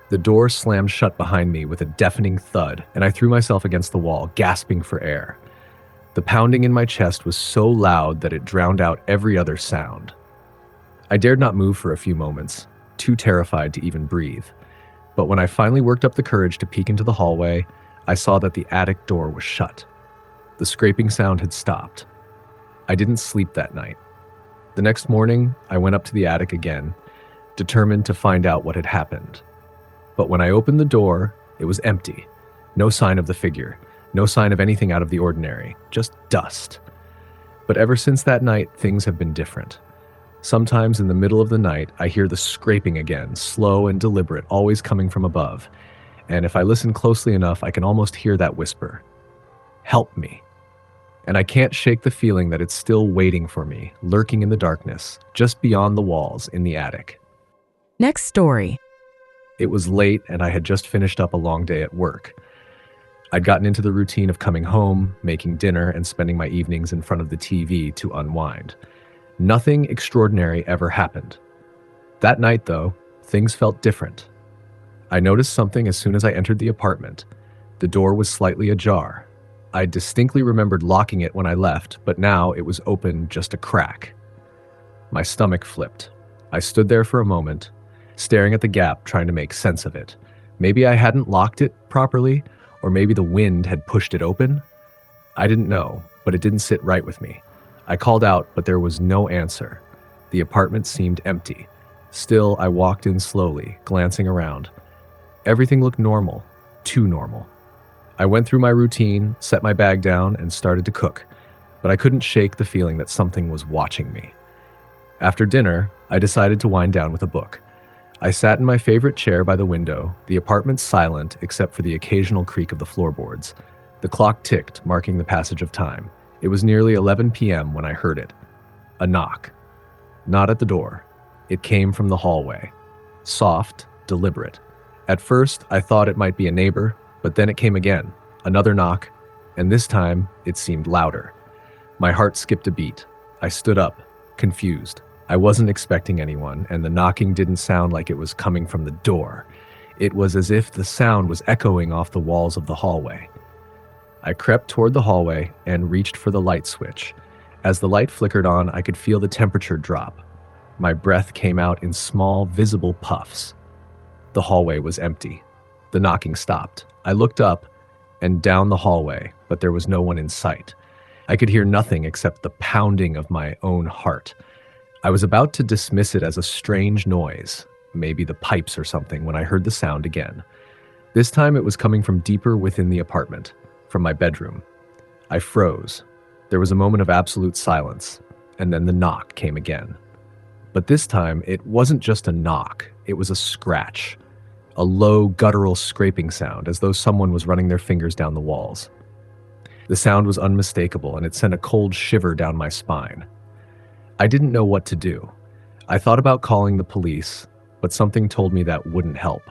The door slammed shut behind me with a deafening thud, and I threw myself against the wall, gasping for air. The pounding in my chest was so loud that it drowned out every other sound. I dared not move for a few moments, too terrified to even breathe. But when I finally worked up the courage to peek into the hallway, I saw that the attic door was shut. The scraping sound had stopped. I didn't sleep that night. The next morning, I went up to the attic again, determined to find out what had happened. But when I opened the door, it was empty. No sign of the figure, no sign of anything out of the ordinary, just dust. But ever since that night, things have been different. Sometimes in the middle of the night, I hear the scraping again, slow and deliberate, always coming from above. And if I listen closely enough, I can almost hear that whisper. "Help me." And I can't shake the feeling that it's still waiting for me, lurking in the darkness, just beyond the walls in the attic. Next story. It was late, and I had just finished up a long day at work. I'd gotten into the routine of coming home, making dinner, and spending my evenings in front of the TV to unwind. Nothing extraordinary ever happened. That night, though, things felt different. I noticed something as soon as I entered the apartment. The door was slightly ajar. I distinctly remembered locking it when I left, but now it was open just a crack. My stomach flipped. I stood there for a moment, staring at the gap, trying to make sense of it. Maybe I hadn't locked it properly, or maybe the wind had pushed it open. I didn't know, but it didn't sit right with me. I called out, but there was no answer. The apartment seemed empty. Still, I walked in slowly, glancing around. Everything looked normal, too normal. I went through my routine, set my bag down, and started to cook, but I couldn't shake the feeling that something was watching me. After dinner, I decided to wind down with a book. I sat in my favorite chair by the window, the apartment silent except for the occasional creak of the floorboards. The clock ticked, marking the passage of time. It was nearly 11 p.m. when I heard it. A knock. Not at the door. It came from the hallway. Soft, deliberate. At first, I thought it might be a neighbor, but then it came again. Another knock, and this time, it seemed louder. My heart skipped a beat. I stood up, confused. I wasn't expecting anyone, and the knocking didn't sound like it was coming from the door. It was as if the sound was echoing off the walls of the hallway. I crept toward the hallway and reached for the light switch. As the light flickered on, I could feel the temperature drop. My breath came out in small, visible puffs. The hallway was empty. The knocking stopped. I looked up and down the hallway, but there was no one in sight. I could hear nothing except the pounding of my own heart. I was about to dismiss it as a strange noise, maybe the pipes or something, when I heard the sound again. This time it was coming from deeper within the apartment, from my bedroom. I froze. There was a moment of absolute silence, and then the knock came again. But this time, it wasn't just a knock, it was a scratch. A low, guttural scraping sound, as though someone was running their fingers down the walls. The sound was unmistakable, and it sent a cold shiver down my spine. I didn't know what to do. I thought about calling the police, but something told me that wouldn't help.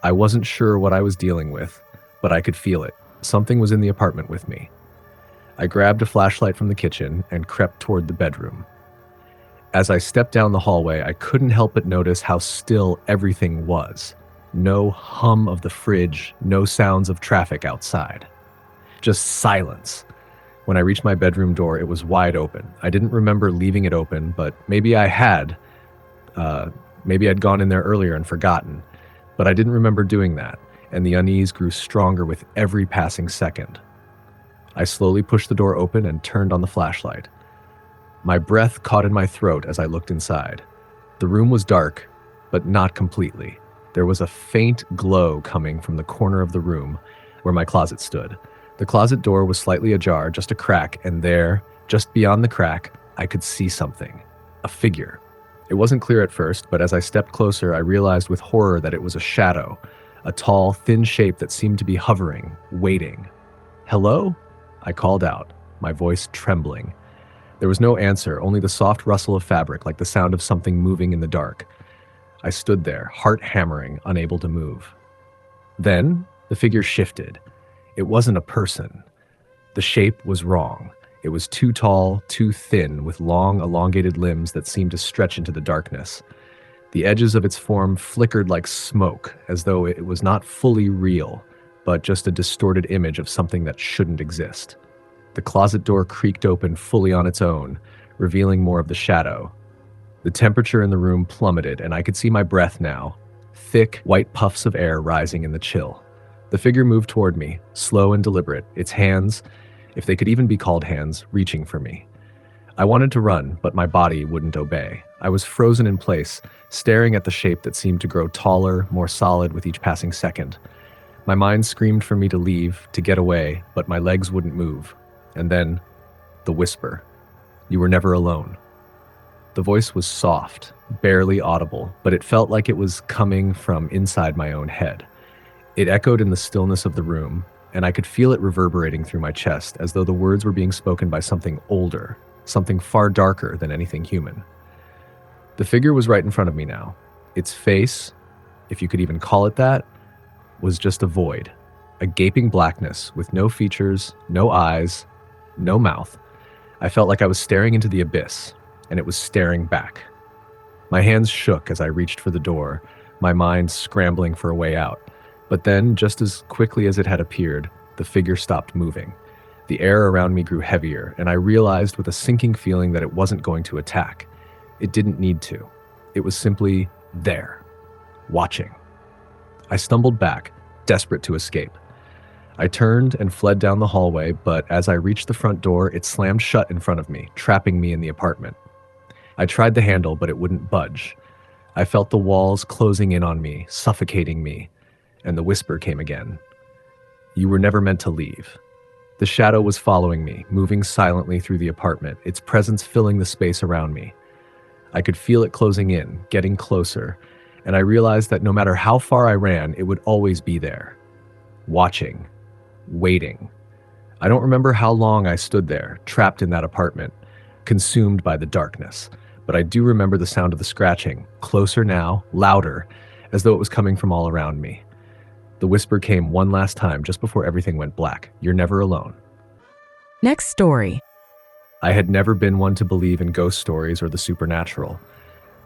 I wasn't sure what I was dealing with, but I could feel it. Something was in the apartment with me. I grabbed a flashlight from the kitchen and crept toward the bedroom. As I stepped down the hallway, I couldn't help but notice how still everything was. No hum of the fridge, no sounds of traffic outside. Just silence. When I reached my bedroom door, it was wide open. I didn't remember leaving it open, but maybe I had. Uh, Maybe I'd gone in there earlier and forgotten. But I didn't remember doing that, and the unease grew stronger with every passing second. I slowly pushed the door open and turned on the flashlight. My breath caught in my throat as I looked inside. The room was dark, but not completely. There was a faint glow coming from the corner of the room where my closet stood. The closet door was slightly ajar, just a crack, and there, just beyond the crack, I could see something. A figure. It wasn't clear at first, but as I stepped closer, I realized with horror that it was a shadow, a tall, thin shape that seemed to be hovering, waiting. "Hello?" I called out, my voice trembling. There was no answer, only the soft rustle of fabric, like the sound of something moving in the dark. I stood there, heart hammering, unable to move. Then, the figure shifted. It wasn't a person. The shape was wrong. It was too tall, too thin, with long, elongated limbs that seemed to stretch into the darkness. The edges of its form flickered like smoke, as though it was not fully real, but just a distorted image of something that shouldn't exist. The closet door creaked open fully on its own, revealing more of the shadow. The temperature in the room plummeted, and I could see my breath now, thick, white puffs of air rising in the chill. The figure moved toward me, slow and deliberate, its hands, if they could even be called hands, reaching for me. I wanted to run, but my body wouldn't obey. I was frozen in place, staring at the shape that seemed to grow taller, more solid with each passing second. My mind screamed for me to leave, to get away, but my legs wouldn't move. And then, the whisper. "You were never alone." The voice was soft, barely audible, but it felt like it was coming from inside my own head. It echoed in the stillness of the room, and I could feel it reverberating through my chest, as though the words were being spoken by something older, something far darker than anything human. The figure was right in front of me now. Its face, if you could even call it that, was just a void, a gaping blackness with no features, no eyes, no mouth. I felt like I was staring into the abyss, and it was staring back. My hands shook as I reached for the door, my mind scrambling for a way out. But then, just as quickly as it had appeared, the figure stopped moving. The air around me grew heavier, and I realized with a sinking feeling that it wasn't going to attack. It didn't need to. It was simply there, watching. I stumbled back, desperate to escape. I turned and fled down the hallway, but as I reached the front door, it slammed shut in front of me, trapping me in the apartment. I tried the handle, but it wouldn't budge. I felt the walls closing in on me, suffocating me, and the whisper came again. "You were never meant to leave." The shadow was following me, moving silently through the apartment, its presence filling the space around me. I could feel it closing in, getting closer, and I realized that no matter how far I ran, it would always be there, watching, waiting. I don't remember how long I stood there, trapped in that apartment, consumed by the darkness, but I do remember the sound of the scratching, closer now, louder, as though it was coming from all around me. The whisper came one last time just before everything went black. "You're never alone." Next story. I had never been one to believe in ghost stories or the supernatural.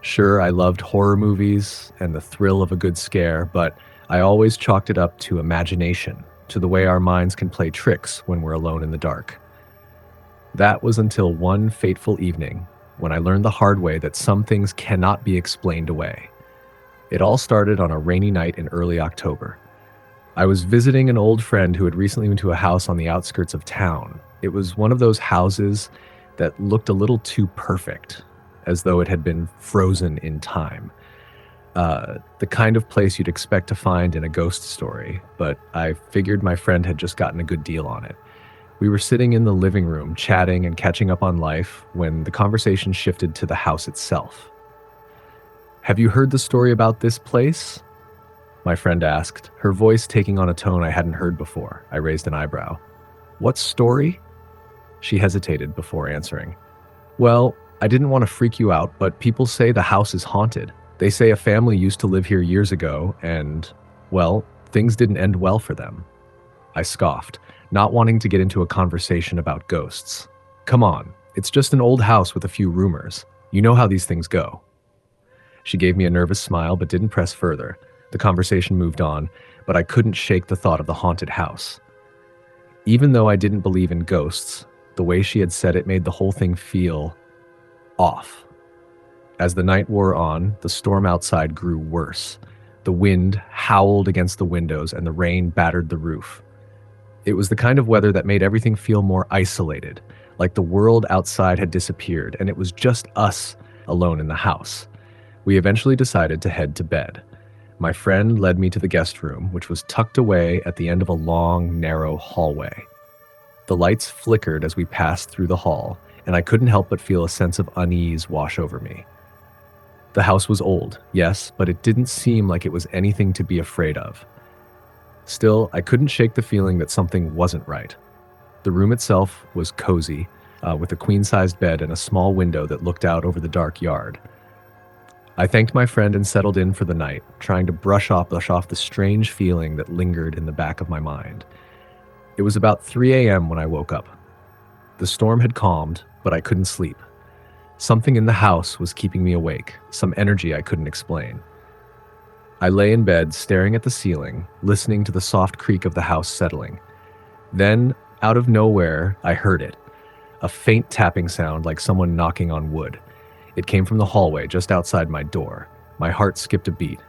Sure, I loved horror movies and the thrill of a good scare, but I always chalked it up to imagination, to the way our minds can play tricks when we're alone in the dark. That was until one fateful evening when I learned the hard way that some things cannot be explained away. It all started on a rainy night in early October. I was visiting an old friend who had recently moved to a house on the outskirts of town. It was one of those houses that looked a little too perfect, as though it had been frozen in time. The kind of place you'd expect to find in a ghost story, but I figured my friend had just gotten a good deal on it. We were sitting in the living room, chatting and catching up on life, when the conversation shifted to the house itself. "Have you heard the story about this place?" my friend asked, her voice taking on a tone I hadn't heard before. I raised an eyebrow. "What story?" She hesitated before answering. "Well, I didn't want to freak you out, but people say the house is haunted. They say a family used to live here years ago, and, well, things didn't end well for them." I scoffed, not wanting to get into a conversation about ghosts. "Come on, it's just an old house with a few rumors. You know how these things go." She gave me a nervous smile but didn't press further. The conversation moved on, but I couldn't shake the thought of the haunted house. Even though I didn't believe in ghosts, The way she had said it made the whole thing feel off. As the night wore on, the storm outside grew worse. The wind howled against the windows and the rain battered the roof. It was the kind of weather that made everything feel more isolated, like the world outside had disappeared and it was just us alone in the house. We eventually decided to head to bed. My friend led me to the guest room, which was tucked away at the end of a long, narrow hallway. The lights flickered as we passed through the hall, and I couldn't help but feel a sense of unease wash over me. The house was old, yes, but it didn't seem like it was anything to be afraid of. Still, I couldn't shake the feeling that something wasn't right. The room itself was cozy, with a queen-sized bed and a small window that looked out over the dark yard. I thanked my friend and settled in for the night, trying to brush off the strange feeling that lingered in the back of my mind. It was about 3 a.m. when I woke up. The storm had calmed, but I couldn't sleep. Something in the house was keeping me awake, some energy I couldn't explain. I lay in bed, staring at the ceiling, listening to the soft creak of the house settling. Then, out of nowhere, I heard it. A faint tapping sound like someone knocking on wood. It came from the hallway just outside my door. My heart skipped a beat.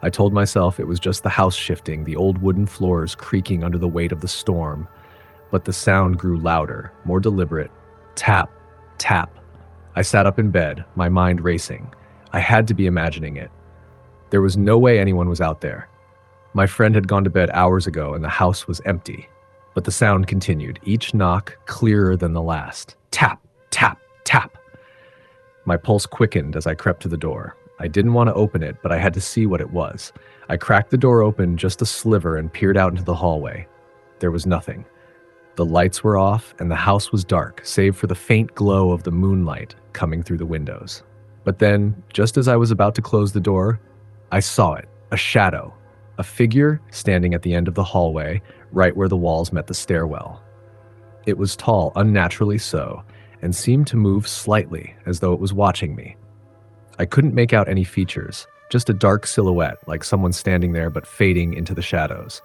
I told myself it was just the house shifting, the old wooden floors creaking under the weight of the storm. But the sound grew louder, more deliberate. Tap, tap. I sat up in bed, my mind racing. I had to be imagining it. There was no way anyone was out there. My friend had gone to bed hours ago and the house was empty. But the sound continued, each knock clearer than the last. Tap, tap, tap. My pulse quickened as I crept to the door. I didn't want to open it, but I had to see what it was. I cracked the door open just a sliver and peered out into the hallway. There was nothing. The lights were off and the house was dark, save for the faint glow of the moonlight coming through the windows. But then, just as I was about to close the door, I saw it, a shadow, a figure standing at the end of the hallway, right where the walls met the stairwell. It was tall, unnaturally so, and seemed to move slightly, as though it was watching me. I couldn't make out any features, just a dark silhouette, like someone standing there but fading into the shadows.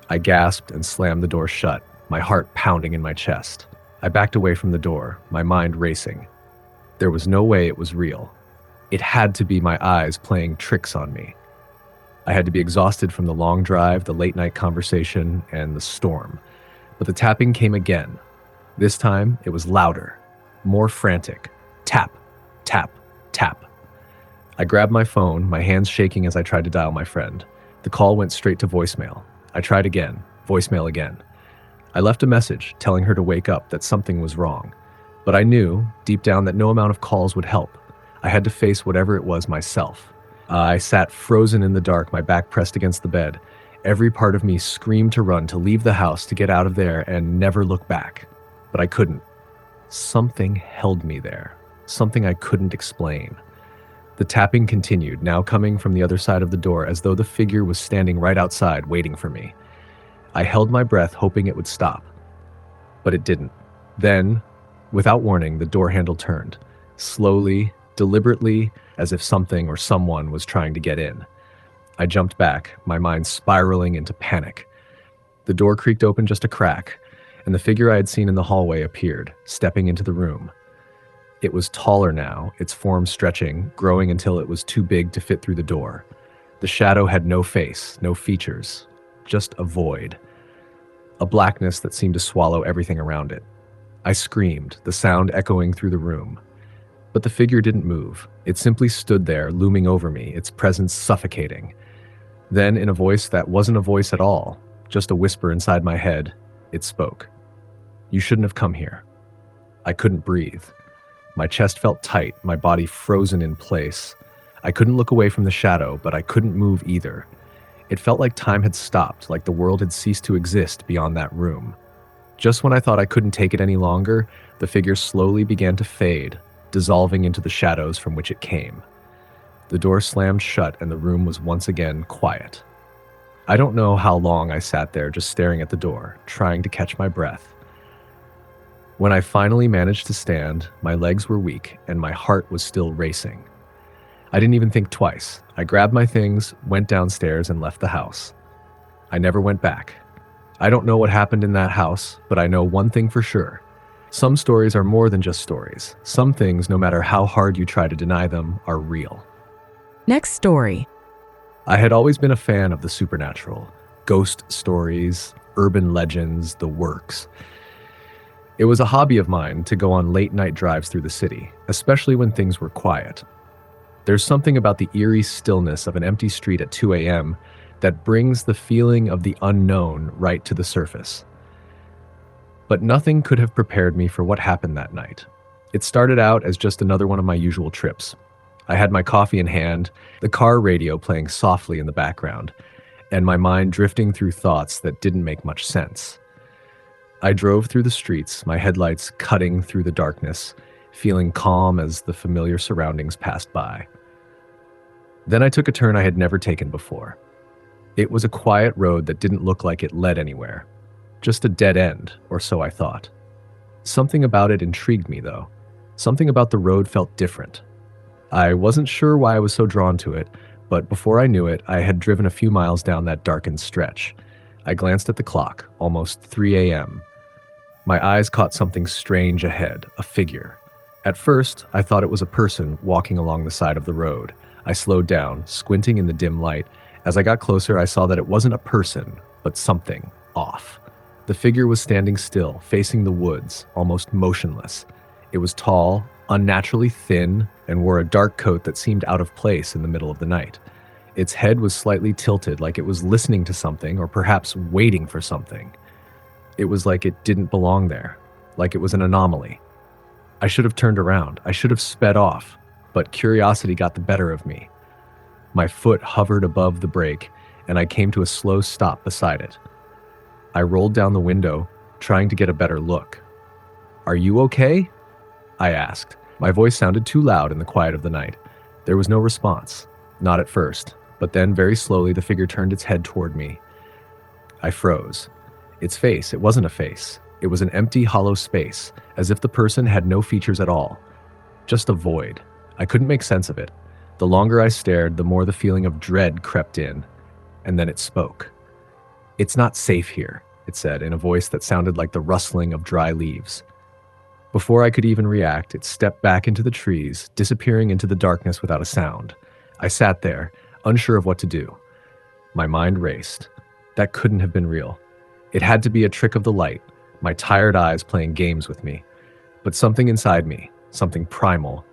I gasped and slammed the door shut, my heart pounding in my chest. I backed away from the door, my mind racing. There was no way it was real. It had to be my eyes playing tricks on me. I had to be exhausted from the long drive, the late-night conversation, and the storm. But the tapping came again. This time, it was louder, more frantic. Tap, tap, tap. I grabbed my phone, my hands shaking as I tried to dial my friend. The call went straight to voicemail. I tried again, voicemail again. I left a message telling her to wake up, that something was wrong. But I knew, deep down, that no amount of calls would help. I had to face whatever it was myself. I sat frozen in the dark, my back pressed against the bed. Every part of me screamed to run, to leave the house, to get out of there and never look back. But I couldn't. Something held me there. Something I couldn't explain. The tapping continued, now coming from the other side of the door, as though the figure was standing right outside, waiting for me. I held my breath, hoping it would stop. But it didn't. Then, without warning, the door handle turned. Slowly, deliberately, as if something or someone was trying to get in. I jumped back, my mind spiraling into panic. The door creaked open just a crack, and the figure I had seen in the hallway appeared, stepping into the room. It was taller now, its form stretching, growing until it was too big to fit through the door. The shadow had no face, no features, just a void. A blackness that seemed to swallow everything around it. I screamed, the sound echoing through the room. But the figure didn't move. It simply stood there, looming over me, its presence suffocating. Then, in a voice that wasn't a voice at all, just a whisper inside my head, it spoke. "You shouldn't have come here." I couldn't breathe. My chest felt tight, my body frozen in place. I couldn't look away from the shadow, but I couldn't move either. It felt like time had stopped, like the world had ceased to exist beyond that room. Just when I thought I couldn't take it any longer, the figure slowly began to fade, dissolving into the shadows from which it came. The door slammed shut and the room was once again quiet. I don't know how long I sat there just staring at the door, trying to catch my breath. When I finally managed to stand, my legs were weak and my heart was still racing. I didn't even think twice. I grabbed my things, went downstairs, and left the house. I never went back. I don't know what happened in that house, but I know one thing for sure. Some stories are more than just stories. Some things, no matter how hard you try to deny them, are real. Next story. I had always been a fan of the supernatural, ghost stories, urban legends, the works. It was a hobby of mine to go on late night drives through the city, especially when things were quiet. There's something about the eerie stillness of an empty street at 2 a.m. that brings the feeling of the unknown right to the surface. But nothing could have prepared me for what happened that night. It started out as just another one of my usual trips. I had my coffee in hand, the car radio playing softly in the background, and my mind drifting through thoughts that didn't make much sense. I drove through the streets, my headlights cutting through the darkness, feeling calm as the familiar surroundings passed by. Then I took a turn I had never taken before. It was a quiet road that didn't look like it led anywhere. Just a dead end, or so I thought. Something about it intrigued me, though. Something about the road felt different. I wasn't sure why I was so drawn to it, but before I knew it, I had driven a few miles down that darkened stretch. I glanced at the clock, almost 3 a.m. My eyes caught something strange ahead, a figure. At first, I thought it was a person walking along the side of the road. I slowed down, squinting in the dim light. As I got closer, I saw that it wasn't a person, but something off. The figure was standing still, facing the woods, almost motionless. It was tall, unnaturally thin, and wore a dark coat that seemed out of place in the middle of the night. Its head was slightly tilted, like it was listening to something, or perhaps waiting for something. It was like it didn't belong there, like it was an anomaly. I should have turned around. I should have sped off, but curiosity got the better of me. My foot hovered above the brake, and I came to a slow stop beside it. I rolled down the window, trying to get a better look. "Are you okay?" I asked. My voice sounded too loud in the quiet of the night. There was no response, not at first, but then very slowly the figure turned its head toward me. I froze. Its face, it wasn't a face. It was an empty, hollow space, as if the person had no features at all. Just a void. I couldn't make sense of it. The longer I stared, the more the feeling of dread crept in, and then it spoke. "It's not safe here," it said in a voice that sounded like the rustling of dry leaves. Before I could even react, it stepped back into the trees, disappearing into the darkness without a sound. I sat there, unsure of what to do. My mind raced. That couldn't have been real. It had to be a trick of the light, my tired eyes playing games with me. But something inside me, something primal,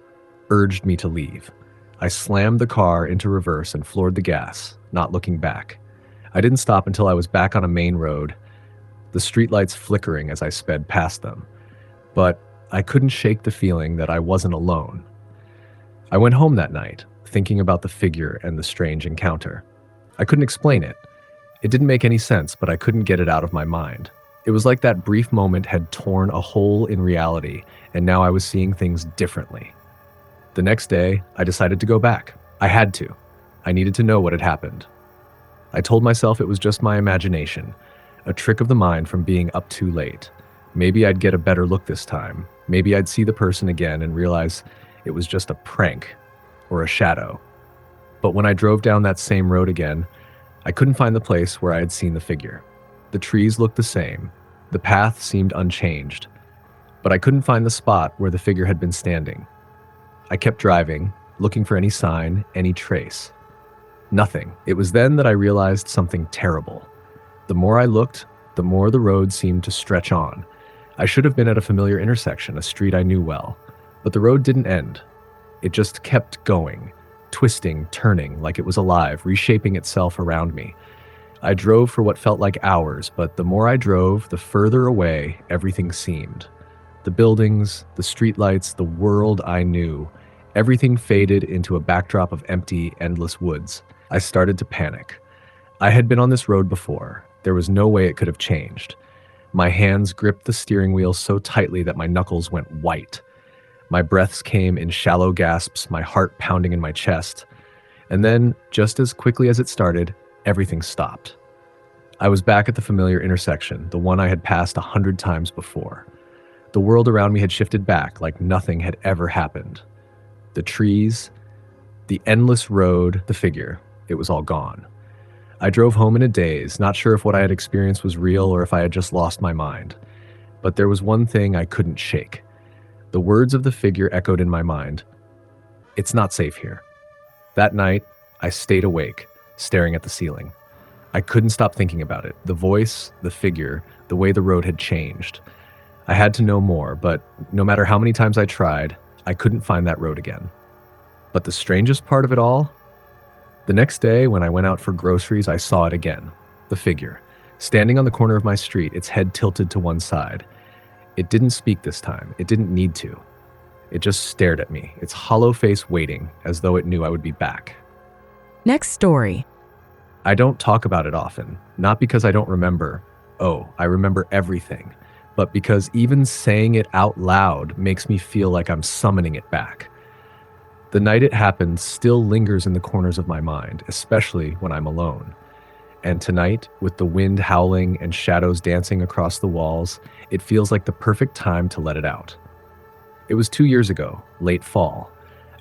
urged me to leave. I slammed the car into reverse and floored the gas, not looking back. I didn't stop until I was back on a main road, the streetlights flickering as I sped past them. But I couldn't shake the feeling that I wasn't alone. I went home that night, thinking about the figure and the strange encounter. I couldn't explain it. It didn't make any sense, but I couldn't get it out of my mind. It was like that brief moment had torn a hole in reality, and now I was seeing things differently. The next day, I decided to go back. I had to. I needed to know what had happened. I told myself it was just my imagination, a trick of the mind from being up too late. Maybe I'd get a better look this time. Maybe I'd see the person again and realize it was just a prank or a shadow. But when I drove down that same road again, I couldn't find the place where I had seen the figure. The trees looked the same. The path seemed unchanged. But I couldn't find the spot where the figure had been standing. I kept driving, looking for any sign, any trace. Nothing. It was then that I realized something terrible. The more I looked, the more the road seemed to stretch on. I should have been at a familiar intersection, a street I knew well. But the road didn't end. It just kept going, twisting, turning, like it was alive, reshaping itself around me. I drove for what felt like hours, but the more I drove, the further away everything seemed. The buildings, the streetlights, the world I knew, everything faded into a backdrop of empty, endless woods. I started to panic. I had been on this road before. There was no way it could have changed. My hands gripped the steering wheel so tightly that my knuckles went white. My breaths came in shallow gasps, my heart pounding in my chest. And then, just as quickly as it started, everything stopped. I was back at the familiar intersection, the one I had passed 100 times before. The world around me had shifted back like nothing had ever happened. The trees, the endless road, the figure, it was all gone. I drove home in a daze, not sure if what I had experienced was real or if I had just lost my mind. But there was one thing I couldn't shake. The words of the figure echoed in my mind. It's not safe here. That night, I stayed awake, staring at the ceiling. I couldn't stop thinking about it. The voice, the figure, the way the road had changed. I had to know more, but no matter how many times I tried, I couldn't find that road again. But the strangest part of it all? The next day, when I went out for groceries, I saw it again. The figure, standing on the corner of my street, its head tilted to one side. It didn't speak this time. It didn't need to. It just stared at me, its hollow face waiting, as though it knew I would be back. Next story. I don't talk about it often, not because I don't remember. Oh, I remember everything. But because even saying it out loud makes me feel like I'm summoning it back. The night it happened still lingers in the corners of my mind, especially when I'm alone. And tonight, with the wind howling and shadows dancing across the walls, it feels like the perfect time to let it out. It was 2 years ago, late fall.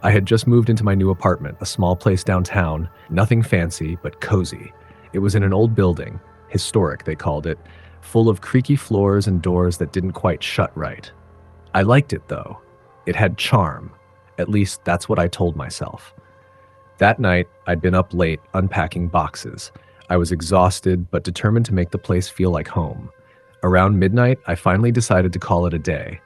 I had just moved into my new apartment, a small place downtown, nothing fancy, but cozy. It was in an old building, historic they called it, full of creaky floors and doors that didn't quite shut right. I liked it though. It had charm. At least that's what I told myself. That night, I'd been up late unpacking boxes. I was exhausted, but determined to make the place feel like home. Around midnight, I finally decided to call it a day.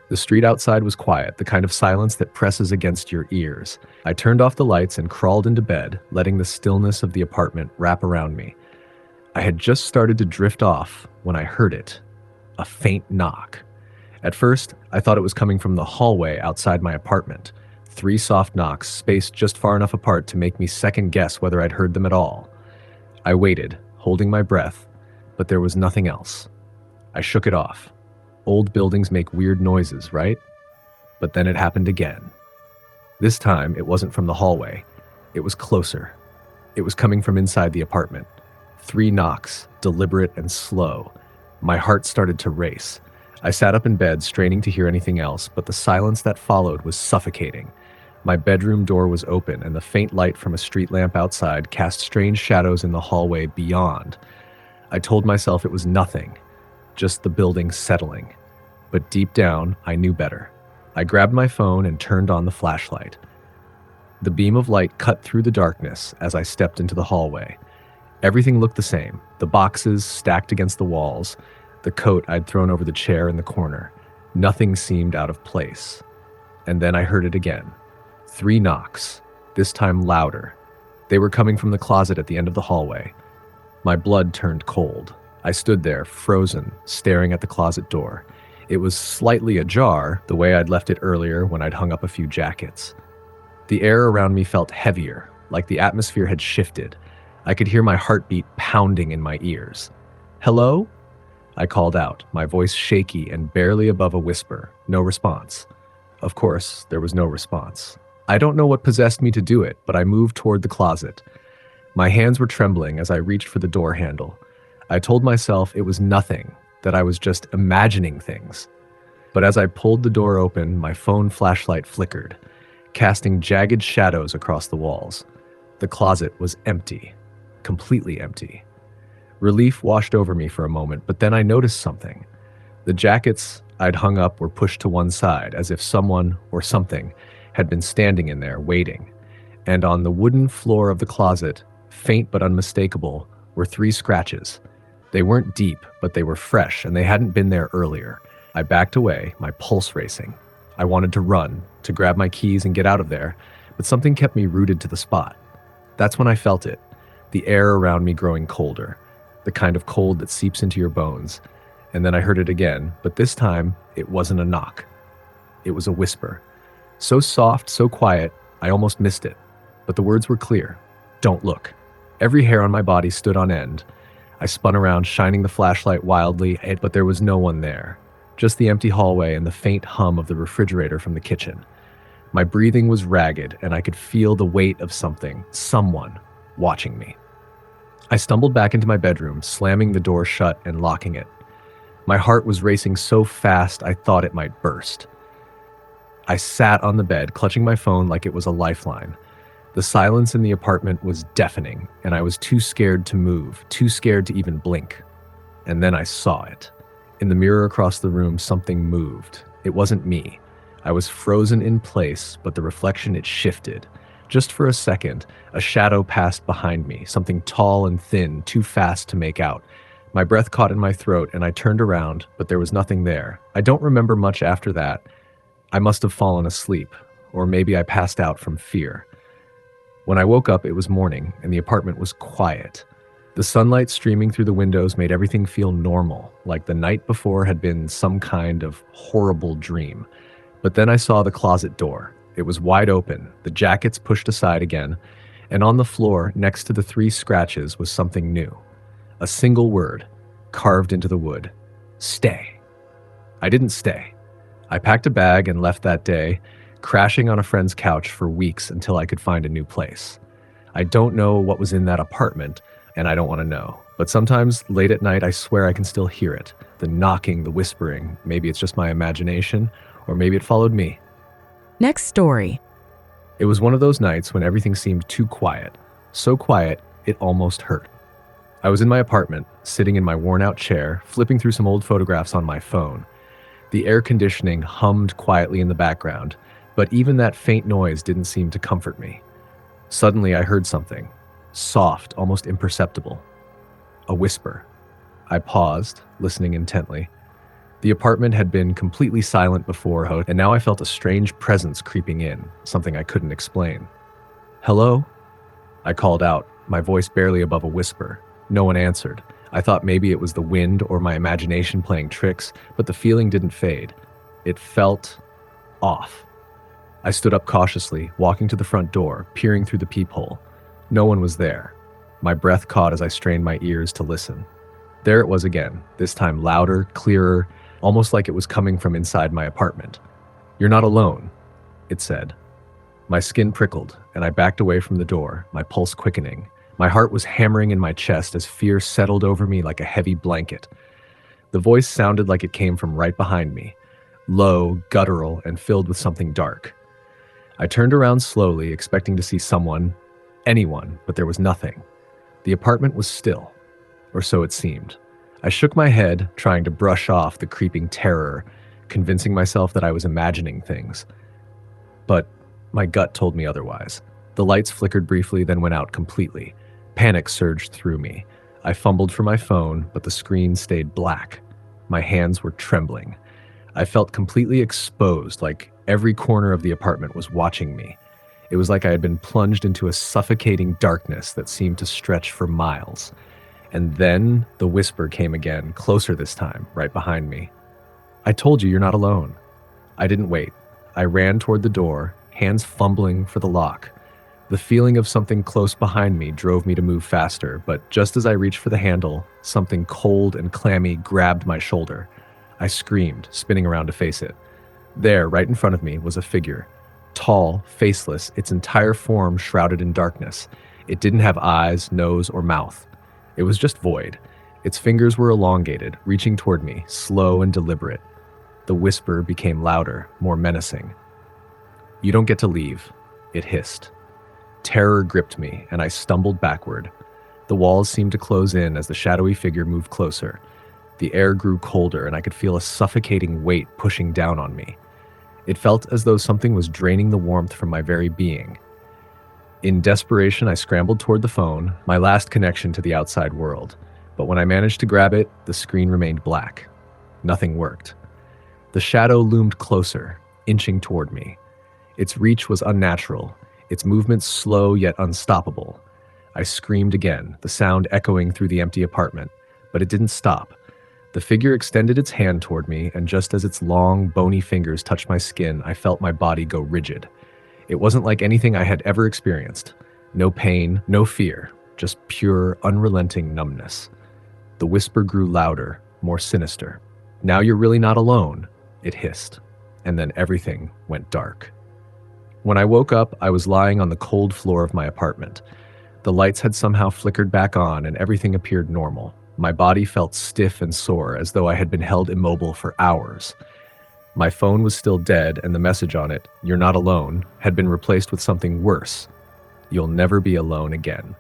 The street outside was quiet, the kind of silence that presses against your ears. I turned off the lights and crawled into bed, letting the stillness of the apartment wrap around me. I had just started to drift off when I heard it. A faint knock. At first, I thought it was coming from the hallway outside my apartment. 3 soft knocks, spaced just far enough apart to make me second guess whether I'd heard them at all. I waited, holding my breath, but there was nothing else. I shook it off. Old buildings make weird noises, right? But then it happened again. This time, it wasn't from the hallway. It was closer. It was coming from inside the apartment. 3 knocks, deliberate and slow. My heart started to race. I sat up in bed, straining to hear anything else, but the silence that followed was suffocating. My bedroom door was open, and the faint light from a street lamp outside cast strange shadows in the hallway beyond. I told myself it was nothing, just the building settling. But deep down, I knew better. I grabbed my phone and turned on the flashlight. The beam of light cut through the darkness as I stepped into the hallway. Everything looked the same, the boxes stacked against the walls, the coat I'd thrown over the chair in the corner. Nothing seemed out of place. And then I heard it again. 3 knocks, this time louder. They were coming from the closet at the end of the hallway. My blood turned cold. I stood there, frozen, staring at the closet door. It was slightly ajar, the way I'd left it earlier when I'd hung up a few jackets. The air around me felt heavier, like the atmosphere had shifted. I could hear my heartbeat pounding in my ears. "Hello?" I called out, my voice shaky and barely above a whisper. No response. Of course, there was no response. I don't know what possessed me to do it, but I moved toward the closet. My hands were trembling as I reached for the door handle. I told myself it was nothing, that I was just imagining things. But as I pulled the door open, my phone flashlight flickered, casting jagged shadows across the walls. The closet was empty, completely empty. Relief washed over me for a moment, but then I noticed something. The jackets I'd hung up were pushed to one side, as if someone or something had been standing in there, waiting. And on the wooden floor of the closet, faint but unmistakable, were 3 scratches. They weren't deep, but they were fresh, and they hadn't been there earlier. I backed away, my pulse racing. I wanted to run, to grab my keys and get out of there, but something kept me rooted to the spot. That's when I felt it, the air around me growing colder, the kind of cold that seeps into your bones. And then I heard it again, but this time, it wasn't a knock. It was a whisper. So soft, so quiet, I almost missed it. But the words were clear. Don't look. Every hair on my body stood on end. I spun around, shining the flashlight wildly, but there was no one there. Just the empty hallway and the faint hum of the refrigerator from the kitchen. My breathing was ragged, and I could feel the weight of something, someone, watching me. I stumbled back into my bedroom, slamming the door shut and locking it. My heart was racing so fast I thought it might burst. I sat on the bed, clutching my phone like it was a lifeline. The silence in the apartment was deafening, and I was too scared to move, too scared to even blink. And then I saw it. In the mirror across the room, something moved. It wasn't me. I was frozen in place, but the reflection, it shifted. Just for a second, a shadow passed behind me, something tall and thin, too fast to make out. My breath caught in my throat, and I turned around, but there was nothing there. I don't remember much after that. I must have fallen asleep, or maybe I passed out from fear. When I woke up, it was morning, and the apartment was quiet. The sunlight streaming through the windows made everything feel normal, like the night before had been some kind of horrible dream. But then I saw the closet door. It was wide open, the jackets pushed aside again, and on the floor, next to the 3 scratches, was something new. A single word, carved into the wood. Stay. I didn't stay. I packed a bag and left that day, crashing on a friend's couch for weeks until I could find a new place. I don't know what was in that apartment, and I don't want to know. But sometimes, late at night, I swear I can still hear it. The knocking, the whispering. Maybe it's just my imagination, or maybe it followed me. Next story. It was one of those nights when everything seemed too quiet. So quiet, it almost hurt. I was in my apartment, sitting in my worn-out chair, flipping through some old photographs on my phone. The air conditioning hummed quietly in the background, but even that faint noise didn't seem to comfort me. Suddenly, I heard something. Soft, almost imperceptible. A whisper. I paused, listening intently. The apartment had been completely silent before, and now I felt a strange presence creeping in, something I couldn't explain. Hello? I called out, my voice barely above a whisper. No one answered. I thought maybe it was the wind or my imagination playing tricks, but the feeling didn't fade. It felt off. I stood up cautiously, walking to the front door, peering through the peephole. No one was there. My breath caught as I strained my ears to listen. There it was again, this time louder, clearer, almost like it was coming from inside my apartment. "You're not alone," it said. My skin prickled, and I backed away from the door, my pulse quickening. My heart was hammering in my chest as fear settled over me like a heavy blanket. The voice sounded like it came from right behind me, low, guttural, and filled with something dark. I turned around slowly, expecting to see someone, anyone, but there was nothing. The apartment was still, or so it seemed. I shook my head, trying to brush off the creeping terror, convincing myself that I was imagining things. But my gut told me otherwise. The lights flickered briefly, then went out completely. Panic surged through me. I fumbled for my phone, but the screen stayed black. My hands were trembling. I felt completely exposed, like every corner of the apartment was watching me. It was like I had been plunged into a suffocating darkness that seemed to stretch for miles. And then the whisper came again, closer this time, right behind me. "I told you you're not alone." I didn't wait. I ran toward the door, hands fumbling for the lock. The feeling of something close behind me drove me to move faster, but just as I reached for the handle, something cold and clammy grabbed my shoulder. I screamed, spinning around to face it. There, right in front of me, was a figure. Tall, faceless, its entire form shrouded in darkness. It didn't have eyes, nose, or mouth. It was just void. Its fingers were elongated, reaching toward me, slow and deliberate. The whisper became louder, more menacing. "You don't get to leave," it hissed. Terror gripped me, and I stumbled backward. The walls seemed to close in as the shadowy figure moved closer. The air grew colder, and I could feel a suffocating weight pushing down on me. It felt as though something was draining the warmth from my very being. In desperation, I scrambled toward the phone, my last connection to the outside world. But when I managed to grab it, the screen remained black. Nothing worked. The shadow loomed closer, inching toward me. Its reach was unnatural, its movements slow yet unstoppable. I screamed again, the sound echoing through the empty apartment, but it didn't stop. The figure extended its hand toward me, and just as its long, bony fingers touched my skin, I felt my body go rigid. It wasn't like anything I had ever experienced. No pain, no fear, just pure, unrelenting numbness. The whisper grew louder, more sinister. "Now you're really not alone," it hissed, and then everything went dark. When I woke up, I was lying on the cold floor of my apartment. The lights had somehow flickered back on, and everything appeared normal. My body felt stiff and sore, as though I had been held immobile for hours. My phone was still dead, and the message on it, "You're not alone," had been replaced with something worse. "You'll never be alone again."